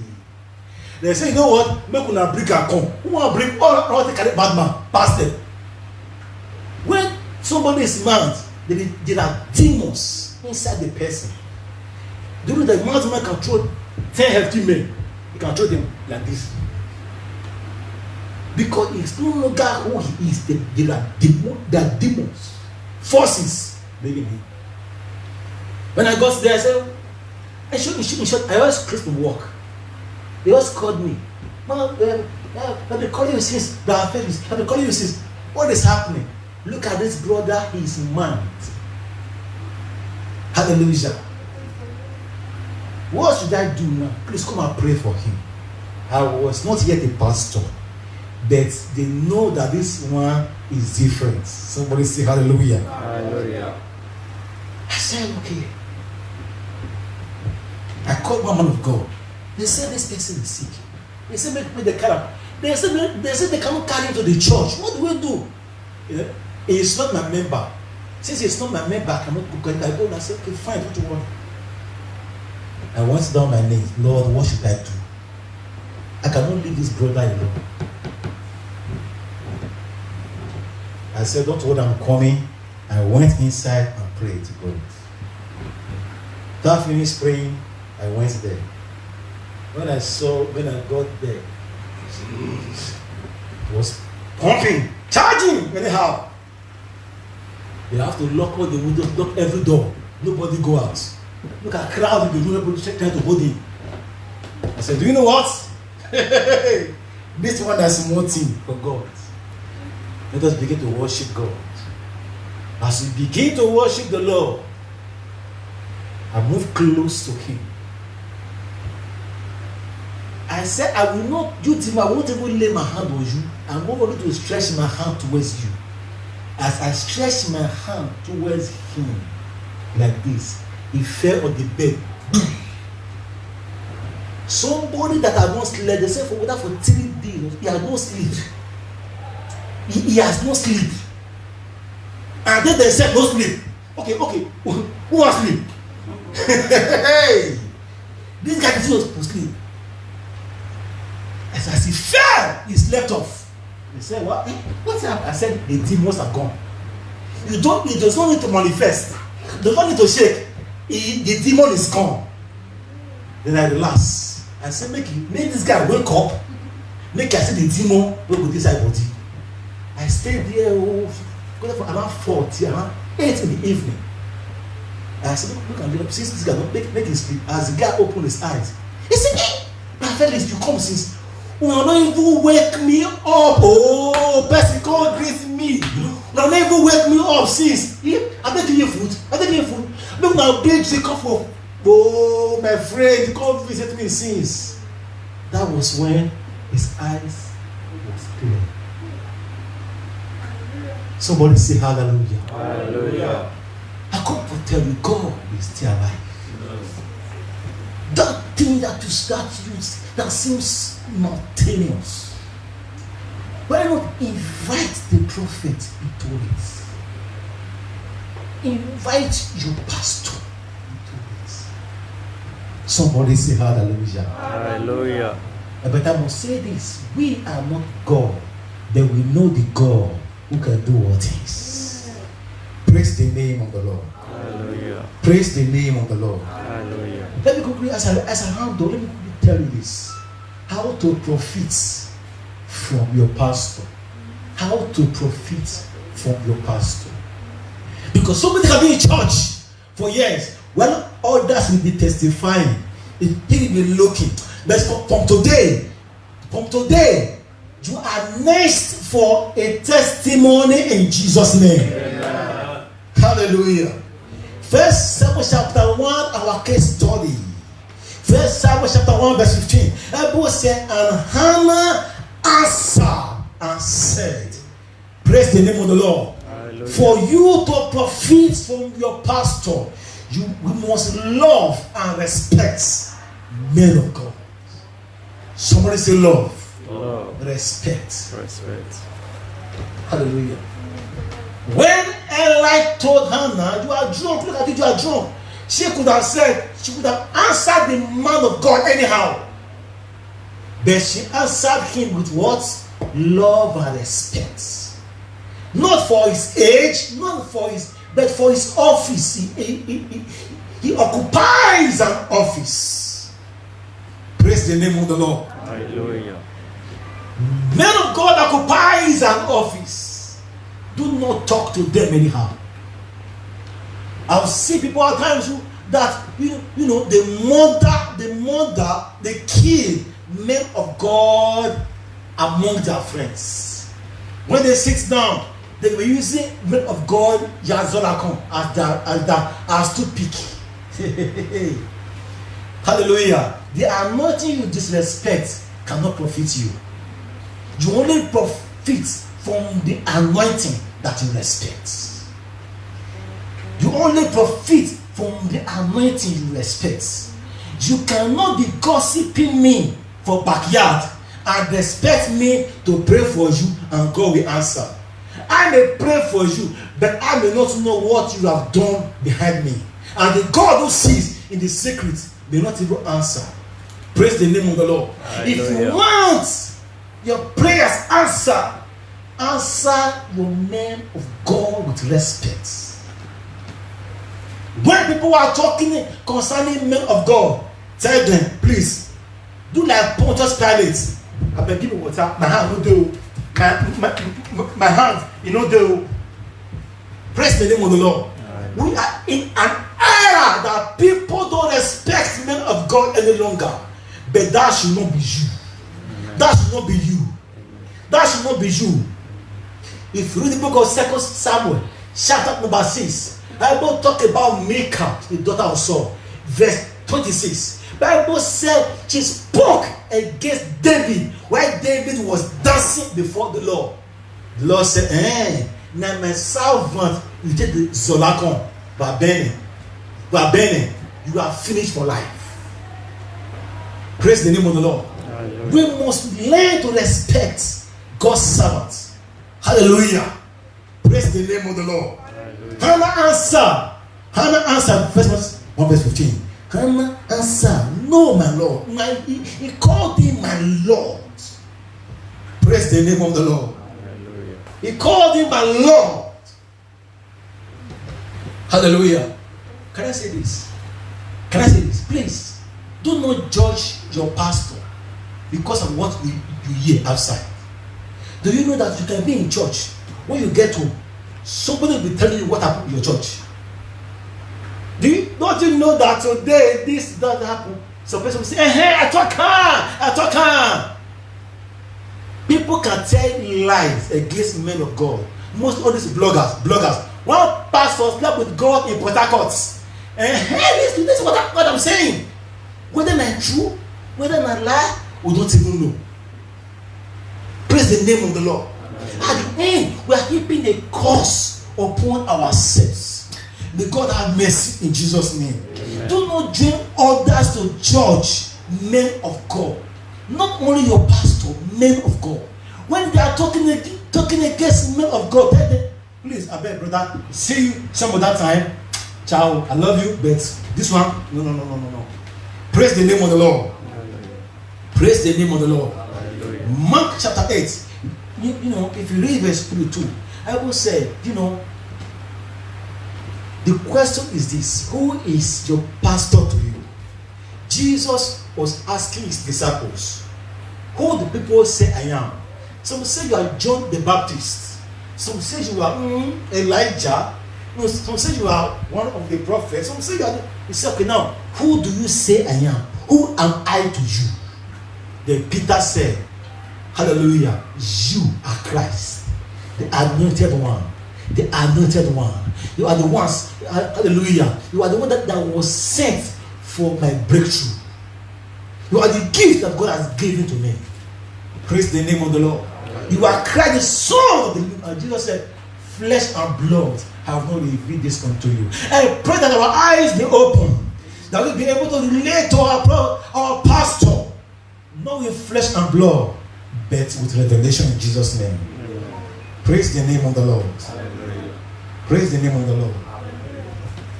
They say, you know what? Make una bring and come. Who want bring all the carry bad man past them? When somebody is mad, there are demons inside the person. Do you know that mad man can throw 10 hefty men? He can throw them like this. Because he's no longer who he is. There are demons, forces making him. When I got there, I said, in short, I always quit from work. They always called me. I've been calling you since. I've been calling you since. What is happening? Look at this brother, he's mad. Hallelujah. What should I do now? Please come and pray for him. I was not yet a pastor, but they know that this one is different. Somebody say hallelujah. Hallelujah. I said, okay. I called one man of God. They said this person is sick. They said make the carry. They said they cannot carry him to the church. What do we do? He is not my member. Since he is not my member, I cannot go. I go and I said, okay, fine, what do you want? I went down my knees. Lord, what should I do? I cannot leave this brother alone. I said, don't worry, I'm coming. I went inside and prayed to God. After finished praying, I went there. When I got there, it was pumping, charging, anyhow. You have to lock all the windows, lock every door. Nobody go out. Look at crowd in the room, trying to hold him. I said, do you know what? This one has more thing for God. Let us begin to worship God. As we begin to worship the Lord, I move close to him. I said, I will not do it. I won't even lay my hand on you. I'm going to stretch my hand towards you. As I stretch my hand towards him, like this, he fell on the bed. Somebody that had not slept, they said for 3 days, he had no sleep. He has no sleep. And then they said, no sleep. Okay. Who has sleep? Hey! This guy is supposed to sleep. As he fell, he slept off. They said, what? What's happened? I said, the demons are gone. It does not need to manifest. It does not need to shake. The demon is gone. Then I relax. I said, make this guy wake up. Make I see the demon wake with this side body. I stayed there for around 40, around 8 in the evening. I said, look at him. Since this guy don't make him sleep. As the guy opened his eyes, he said, hey, my fellas, you come since. You don't even wake me up. Oh, person can't greet me. You don't even wake me up since. I'm not giving you food. Look now, big come for. Oh, my friend, you can't visit me since. That was when his eyes was clear. Somebody say hallelujah. Hallelujah. I come to tell you, God is still alive. That thing that you start use that seems mountainous. Why not invite the prophet into it? Invite your pastor into it. Somebody say hallelujah. Hallelujah. But I must say this: we are not God, but we know the God who can do all things. Praise the name of the Lord. Hallelujah. Praise the name of the Lord. Hallelujah. Let me quickly, as I handle, let me quickly tell you this. How to profit from your pastor. How to profit from your pastor. Because somebody can be in church for years, when others will be testifying, he will be looking. But from today, you are next for a testimony in Jesus' name. Amen. Hallelujah. First Samuel chapter 1, our case study. First Samuel chapter 1, verse 15. The Bible said, and Hannah answered and said, praise the name of the Lord. Hallelujah. For you to profit from your pastor, we must love and respect men of God. Somebody say love. Love. Respect. Respect. Hallelujah. When Eli told Hannah, you are drunk, look at you, you are drunk. She could have answered the man of God anyhow. But she answered him with what? Love and respect. Not for his age, but for his office. He occupies an office. Praise the name of the Lord. Hallelujah. Men of God occupies an office. Do not talk to them anyhow. I'll see people at times that they kill men of God among their friends. When they sit down, they were using men of God Yazolakon as toothpick. Hallelujah. The anointing you disrespect cannot profit you. You only profit from the anointing that you respect. You only profit from the anointing you respect. You cannot be gossiping me for backyard and expect me to pray for you and God will answer. I may pray for you, but I may not know what you have done behind me. And the God who sees in the secret may not even answer. Praise the name of the Lord. Hallelujah. If you want your prayers answer your men of God with respect. When people are talking concerning men of God, tell them, please, do like Pontius Pilate. I beg people water, my hand no do. My hand, do. Praise the name of the Lord. We are in an era that people don't respect men of God any longer. But that should not be you. That should not be you. That should not be you. If you read the book of 2 Samuel, chapter number 6, Bible talk about Michal, the daughter of Saul, verse 26. Bible said she spoke against David while David was dancing before the Lord. The Lord said, now my servant, you take the Zolakon, Babene, you are finished for life. Praise the name of the Lord. Hallelujah. We must learn to respect God's servants. Hallelujah. Praise the name of the Lord. Hallelujah. Hannah answered, verse 1 verse 15. Hannah answered, no, my Lord. He called him my Lord. Praise the name of the Lord. Hallelujah. He called him my Lord. Hallelujah. Can I say this? Please, do not judge your pastor because of what you hear outside. Do you know that you can be in church, when you get home, somebody will be telling you what happened in your church? Don't you know that today this doesn't happen? Some person will say, I talk her. People can tell lies against men of God. Most of these bloggers. One pastor slept with God in Port Harcourt. This is what I'm saying. Whether it's true, whether it's lie, we don't even know. Praise the name of the Lord. At the end, we are heaping a curse upon ourselves. May God have mercy in Jesus' name. Amen. Do not join others to judge men of God. Not only your pastor, men of God. When they are talking against men of God, tell them, please, I beg, brother, see you some of that time. Ciao, I love you, but this one, no. Praise the name of the Lord. Hallelujah. Praise the name of the Lord. Hallelujah. Mark chapter 8. If you read verse 32, I will say, the question is this: who is your pastor to you? Jesus was asking his disciples, who do people say I am? Some say you are John the Baptist. Some say you are Elijah. No, some say you are one of the prophets. Some say you are. You say, okay, now who do you say I am? Who am I to you? Then Peter said, hallelujah, you are Christ, the anointed one. The anointed one. You are the ones, hallelujah. You are the one that was sent for my breakthrough. You are the gift that God has given to me. Praise the name of the Lord. You are Christ, the Son of the living God. Jesus said, flesh and blood have not revealed this unto you. I pray that our eyes be open, that we'll be able to relate to our pastor, not with flesh and blood, but with revelation in Jesus' name. Praise the name of the Lord. Praise the name of the Lord.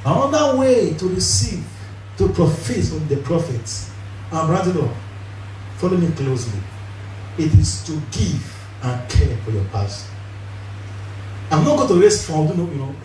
Another way to receive, to profit from the prophets, and brother, follow me closely. It is to give and care for your pastor. I'm not going to raise for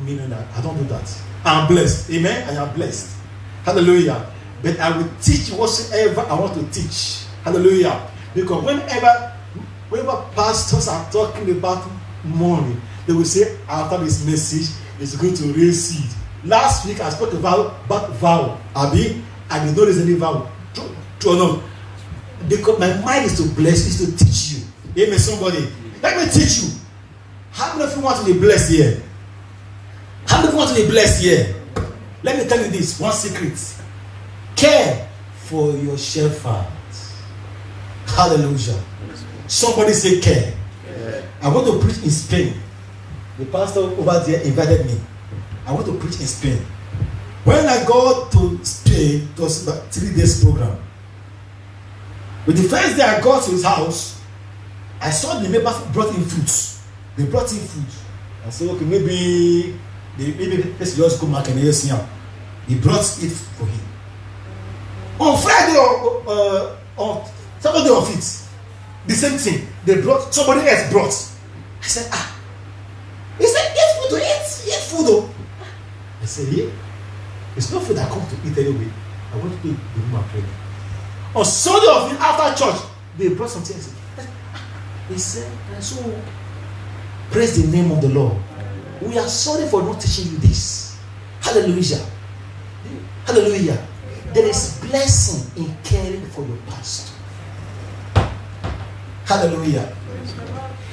meaning that I don't do that. I'm blessed. Amen. I am blessed. Hallelujah. But I will teach whatsoever I want to teach. Hallelujah. Because whenever pastors are talking about money, they will say after this message is going to raise seed. Last week I spoke about vow. Abi, I did not raise any vow. True or not? Because my mind is to bless, is to teach you. Amen. Somebody, let me teach you. How many of you want to be blessed here? How many of you want to be blessed here? Let me tell you this one secret. Care for your shepherd. Hallelujah. Somebody say care. I want to preach in Spain. The pastor over there invited me. I want to preach in Spain. When I got to Spain, it was about 3 days program. But the first day I got to his house, I saw the neighbors brought in fruits. They brought in food. I said, okay, maybe let's just go back and see him. He brought it for him. On Friday on Saturday of it, the same thing. They brought, somebody else brought. I said, he said, get food to eat. Eat food though. I said, yeah. It's not food I come to eat anyway. I want to eat the room and pray. On Sunday of it, after church, they brought something else. He said, so praise the name of the Lord. We are sorry for not teaching you this. Hallelujah. Hallelujah. There is blessing in caring for your pastor. Hallelujah.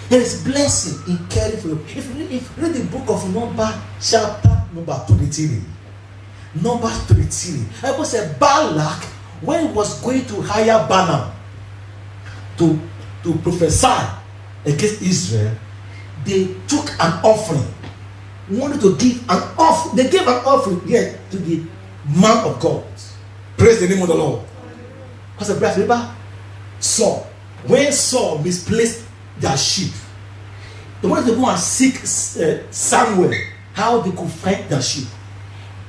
There is blessing in caring for your. If you read the book of Numbers, chapter number 23. Numbers 23. The Bible said Balak, when he was going to hire Balaam to prophesy against Israel, they took an offering. Wanted to give an offering. They gave an offering here to the man of God. Praise the name of the Lord. Because the brother, remember Saul. When Saul misplaced their sheep, they wanted to go and seek Samuel how they could find their sheep.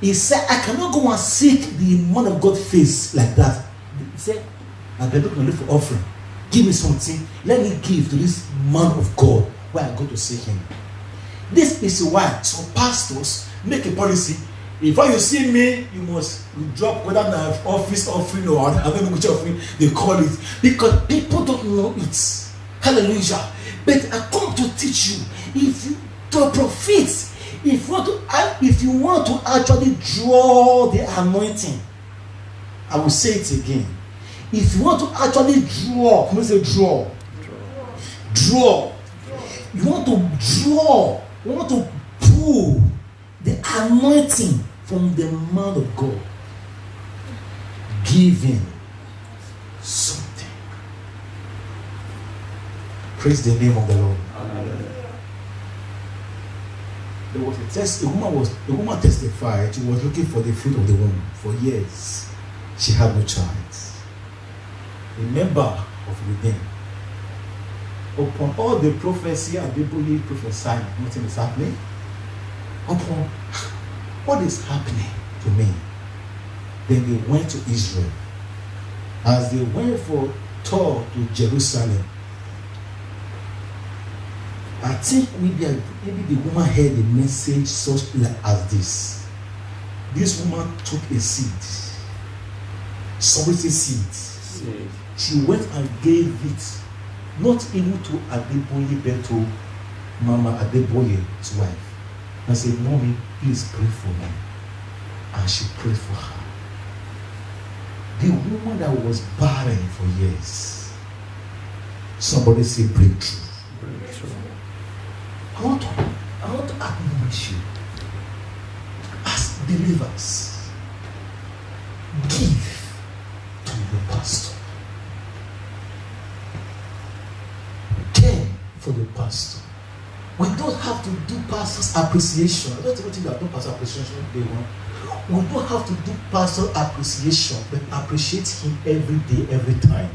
He said, I cannot go and seek the man of God face like that. He said, I've been looking for offering. Give me something. Let me give to this man of God where I go to see him. This is why some pastors make a policy. If you see me, you must drop whether the office offering or I don't know which offering they call it, because people don't know it. Hallelujah. But I come to teach you, if you to profit, if you want to actually draw the anointing, I will say it again. If you want to actually draw, come say draw. You want to draw, you want to pull the anointing from the man of God. Give him something. Praise the name of the Lord. Amen. There was a test. A woman testified. She was looking for the fruit of the womb for years. She had no child. A member of Redeem. Upon all the prophecy and people prophesying, nothing is happening. Upon what is happening to me? Then they went to Israel. As they went for tour to Jerusalem, I think maybe the woman heard the message such as this. This woman took a seed. Somebody say seed. Seed. She went and gave it, not even to Adeboye, but to Mama Adeboye's wife. And said, Mommy, please pray for me. And she prayed for her. The woman that was barren for years. Somebody say breakthrough. Breakthrough. I want to acknowledge you as believers. Give to your pastor. Care for the pastor. We don't have to do pastor's appreciation. I don't think that no pastor appreciation day one. We don't have to do pastor appreciation, but appreciate him every day, every time.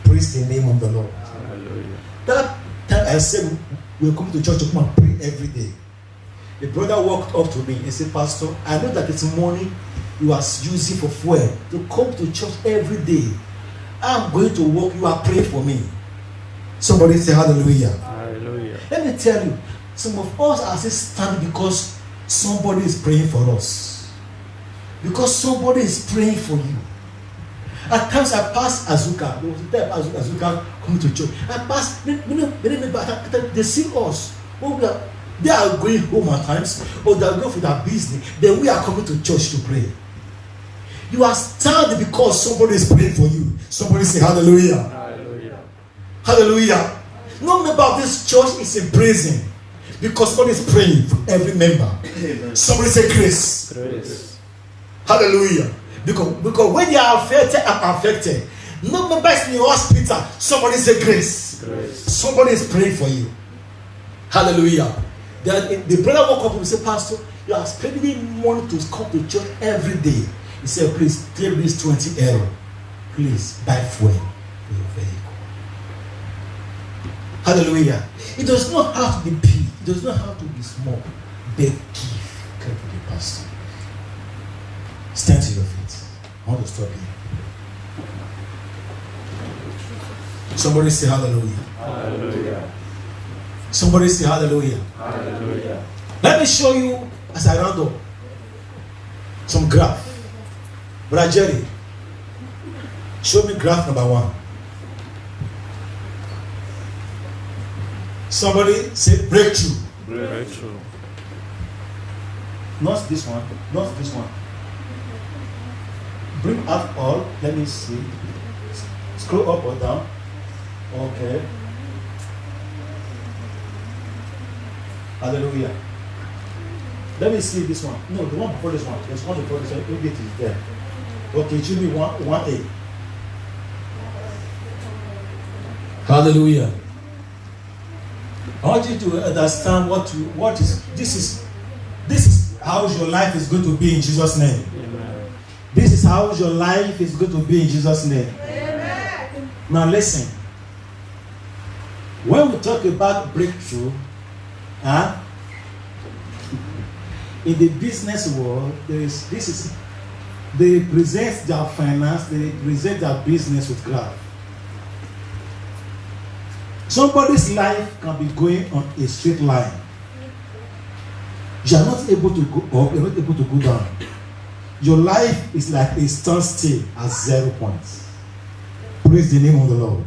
Praise the name of the Lord. Hallelujah. That time I said we're coming to church to come and pray every day. The brother walked up to me and said, Pastor, I know that it's money you are using for fuel to come to church every day. I'm going to work, you are praying for me. Somebody say hallelujah. Hallelujah. Let me tell you, some of us are still standing because somebody is praying for us. Because somebody is praying for you. At times I pass Azuka. There was a time Azuka coming to church. I pass, they see us. They are going home at times, or they are going for their business. Then we are coming to church to pray. You are standing because somebody is praying for you. Somebody say hallelujah. Hallelujah. Hallelujah. No member of this church is in praising because God is praying for every member. Amen. Somebody say grace. Grace. Hallelujah. Because when they are affected, I'm affected. No member is in the hospital. Somebody say grace. Grace. Somebody is praying for you. Hallelujah. The brother woke up and said, Pastor, you are spending money to come to church every day. He said, please take this 20 euro. Please buy fuel for your vehicle. Hallelujah. It does not have to be big. It does not have to be small. But give. Care for the pastor. Stand to your feet. I want to stop here. Somebody say hallelujah. Hallelujah. Somebody say hallelujah. Hallelujah. Let me show you as I round up some graph. Brother Jerry, show me graph number 1. Somebody say breakthrough. Breakthrough. Not this one. Not this one. Bring up all. Let me see. Scroll up or down. Okay. Hallelujah. Let me see this one. No, the one before this one. There's one before this one. Maybe it is there. Okay, it should be 1A. Hallelujah. I want you to understand this is how your life is going to be in Jesus' name. Amen. This is how your life is going to be in Jesus' name. Amen. Now listen. When we talk about breakthrough, in the business world, they present their finance, they present their business with graph. Somebody's life can be going on a straight line. You are not able to go up, you are not able to go down. Your life is like a standstill at 0 points. Praise the name of the Lord.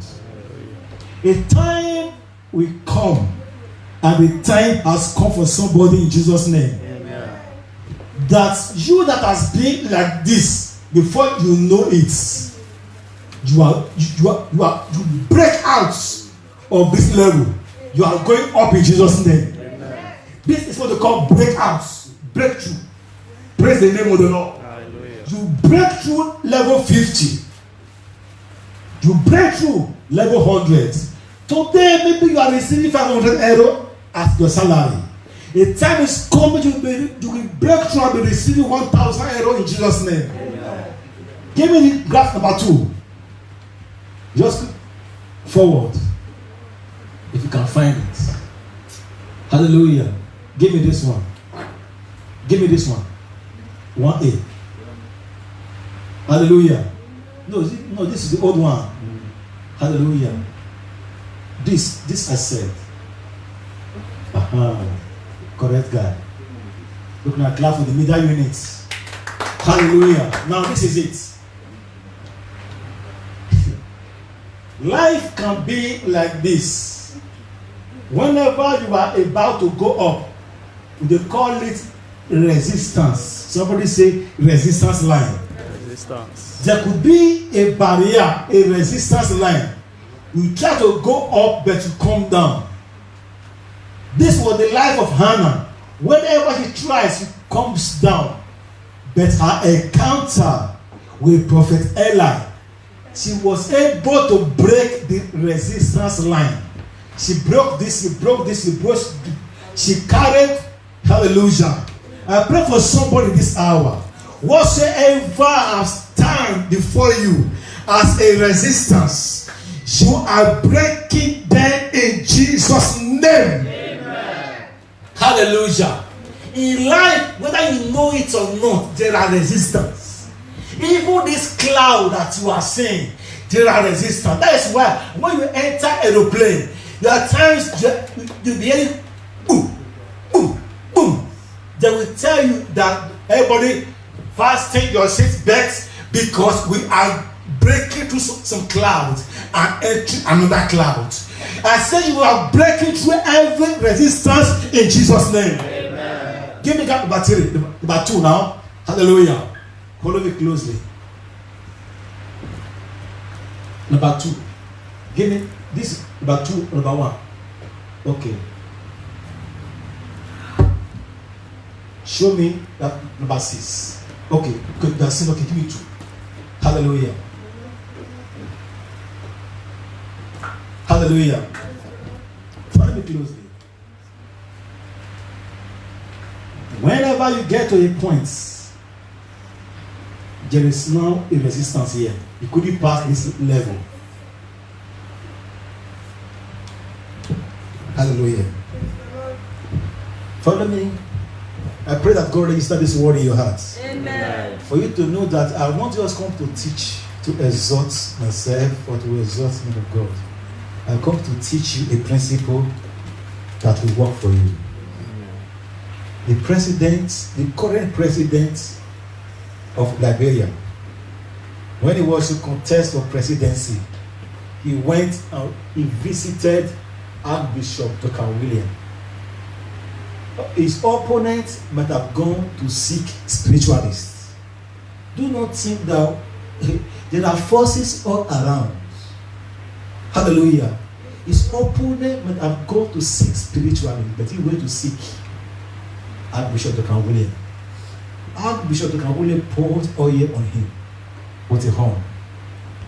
A time will come, and the time has come for somebody in Jesus' name. Amen. That you that has been like this before you know it, you break out of this level. You are going up in Jesus' name. Amen. This is what they call breakouts, breakthrough. Praise the name of the Lord. Hallelujah. You break through level 50. You break through level 100. Today, maybe you are receiving 500 euro as your salary. A time is coming, you will break through and be receiving 1,000 euro in Jesus' name. Amen. Give me the graph number 2. Just forward. If you can find it. Hallelujah. Give me this one. Give me this one. 1A. Hallelujah. No, this is the old one. Hallelujah. This I said. Correct guy. Looking at clap for the middle units. Hallelujah. Now this is it. Life can be like this. Whenever you are about to go up, they call it resistance. Somebody say resistance line. Resistance. There could be a barrier, a resistance line. You try to go up, but you come down. This was the life of Hannah. Whenever she tries, she comes down. But her encounter with Prophet Eli, she was able to break the resistance line. She broke this, she broke this, she carried, hallelujah. I pray for somebody this hour. Whatsoever has stand before you as a resistance, you are breaking them in Jesus' name. Amen. Hallelujah. In life, whether you know it or not, there are resistance. Even this cloud that you are seeing, there are resistance. That is why when you enter aeroplane, there are times you'll be hearing boom, boom, boom. They will tell you that everybody fasten your seat belts because we are breaking through some clouds and entering another cloud. I say you are breaking through every resistance in Jesus' name. Amen. Give me that number 3, number 2 now. Hallelujah. Follow me closely. Number 2. Give me this number 2, number 1. Okay. Show me that number 6. Okay, that's 6. Okay, give me 2. Hallelujah. Hallelujah. Follow me closely. Whenever you get to a point, there is now a resistance here. You couldn't pass this level. Hallelujah. Follow me. I pray that God register this word in your hearts. Amen. For you to know that I want you to come to teach, to exhort myself or to exhort the man of God. I come to teach you a principle that will work for you. The current president of Liberia, when he was to contest for presidency, he went and he visited Archbishop Dr. William. His opponent might have gone to seek spiritualists. Do not think that there are forces all around. Hallelujah. His opponent might have gone to seek spiritualists, but he went to seek Archbishop Dr. William. Archbishop Dr. William poured oil on him with a horn.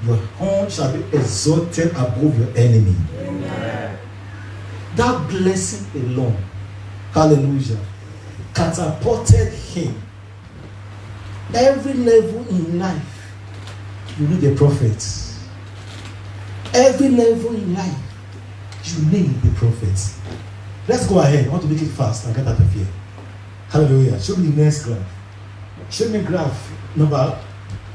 Your horn shall be exalted above your enemy. Amen. That blessing alone, hallelujah, catapulted him. Every level in life, you need a prophet. Every level in life, you need a prophet. Let's go ahead. I want to make it fast and get out of here. Hallelujah. Show me the next graph. Show me graph number.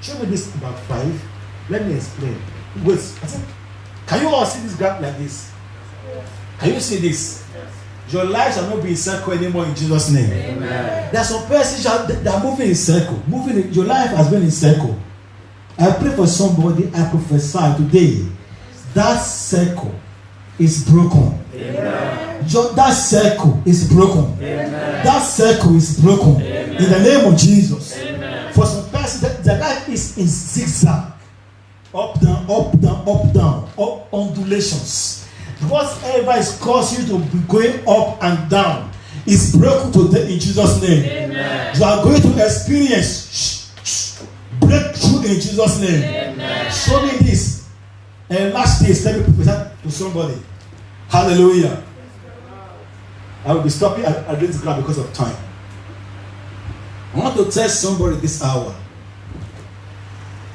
Show me this number 5. Let me explain. Wait. Can you all see this graph like this? Can you see this? Your life shall not be in circle anymore in Jesus' name. Amen. There are some persons that are moving in circle. Your life has been in circle. I pray for somebody. I prophesy today. That circle is broken. Amen. That circle is broken. Amen. That circle is broken. Amen. In the name of Jesus. Amen. For some persons, their life is in zigzag. Up, down, up, down, up, down. Up undulations. Whatever is causing you to be going up and down is broken today in Jesus' name. Amen. You are going to experience breakthrough in Jesus' name. Amen. Show me this. And last this, let me present to somebody. Hallelujah. I will be stopping at this graph because of time. I want to tell somebody this hour.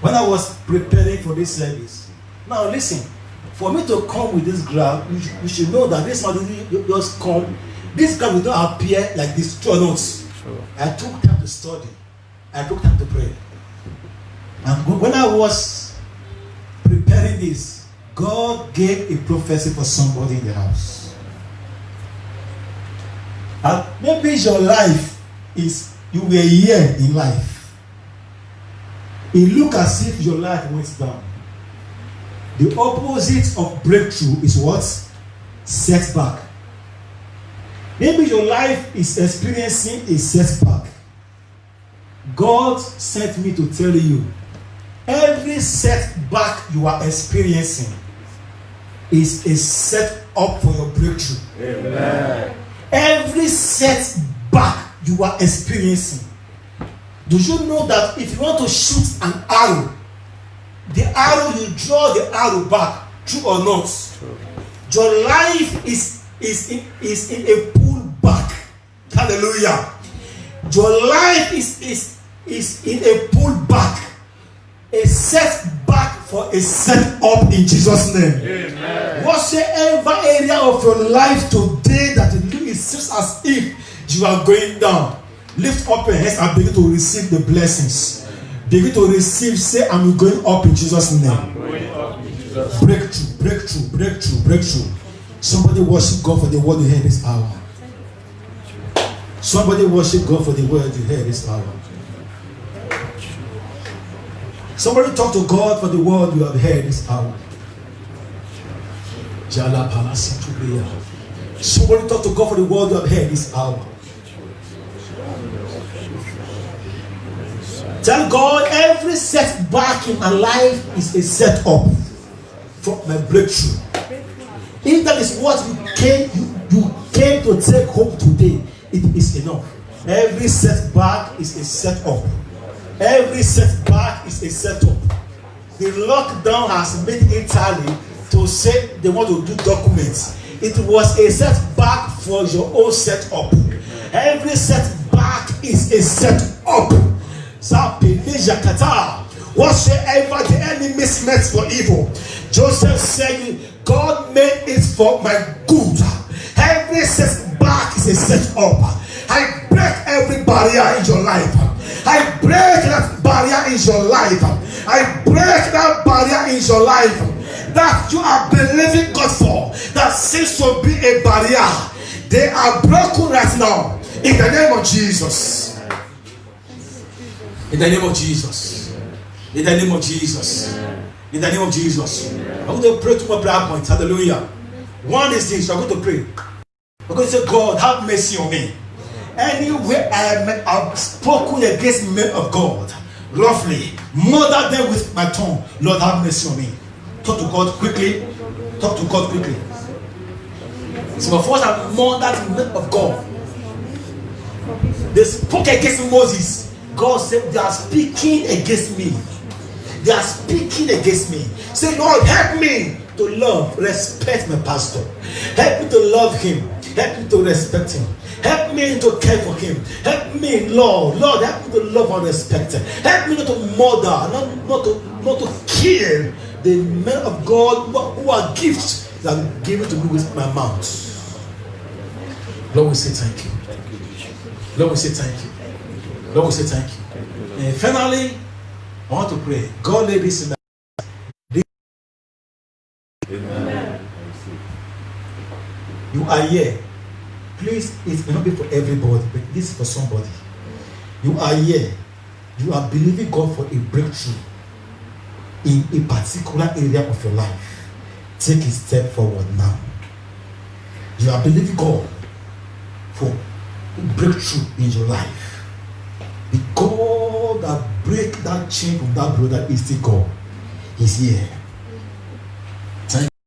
When I was preparing for this service, now listen. For me to come with this graph, you should know that this one just come. This graph will not appear like this. Sure. I took time to study. I took time to pray. And when I was preparing this, God gave a prophecy for somebody in the house. And maybe your life is, you were here in life. It look as if your life went down. The opposite of breakthrough is what? Setback. Maybe your life is experiencing a setback. God sent me to tell you, every setback you are experiencing is a set up for your breakthrough. Amen. Every setback you are experiencing. Do you know that if you want to shoot an arrow, the arrow, you draw the arrow back, true or not? True. Your life is in a pull back. Hallelujah. Your life is in a pull back. A setback for a set up in Jesus' name. Amen. Whatsoever area of your life today that it seems as if you are going down, lift up your hands and begin to receive the blessings. Begin to receive, say, I'm going up in Jesus' name. I'm going up in Jesus' name. Breakthrough, breakthrough, breakthrough, breakthrough. Somebody worship God for the word you heard this hour. Somebody worship God for the word you heard this hour. Somebody talk to God for the word you have heard this hour. Somebody talk to God for the word you have heard this hour. Tell God every setback in my life is a set up for my breakthrough. If that is what you came to take home today, it is enough. Every setback is a set up. Every setback is a setup. The lockdown has made Italy to say they want to do documents. It was a setback for your own setup. Every setback is a setup. Whatsoever the enemies meant for evil, Joseph said, God made it for my good. Every setback is a setup. I break every barrier in your life. I break that barrier in your life. I break that barrier in your life that you are believing God for, that seems to be a barrier. They are broken right now in the name of Jesus. In the name of Jesus. In the name of Jesus. In the name of Jesus. I'm going to pray 2 more prayer points. Hallelujah. One is this. I'm going to pray. I'm going to say, God, have mercy on me. Anywhere I've spoken against men of God, roughly, murder them with my tongue. Lord, have mercy on me. Talk to God quickly. Talk to God quickly. So before I murdered men of God, they spoke against Moses. God said, they are speaking against me. They are speaking against me. Say, Lord, help me to love, respect my pastor. Help me to love him. Help me to respect him. Help me to care for him. Help me, Lord. Lord, help me to love and respect him. Help me not to murder, not to kill the men of God who are gifts that are given to me with my mouth. Lord, we say thank you. Lord, we say thank you. Lord, we say thank you. And finally, I want to pray. God, lay this in the Amen. You are here. Please, it may not be for everybody, but this is for somebody. You are here. You are believing God for a breakthrough in a particular area of your life. Take a step forward now. You are believing God for a breakthrough in your life. The God that break that chain from that brother is still God. He's here.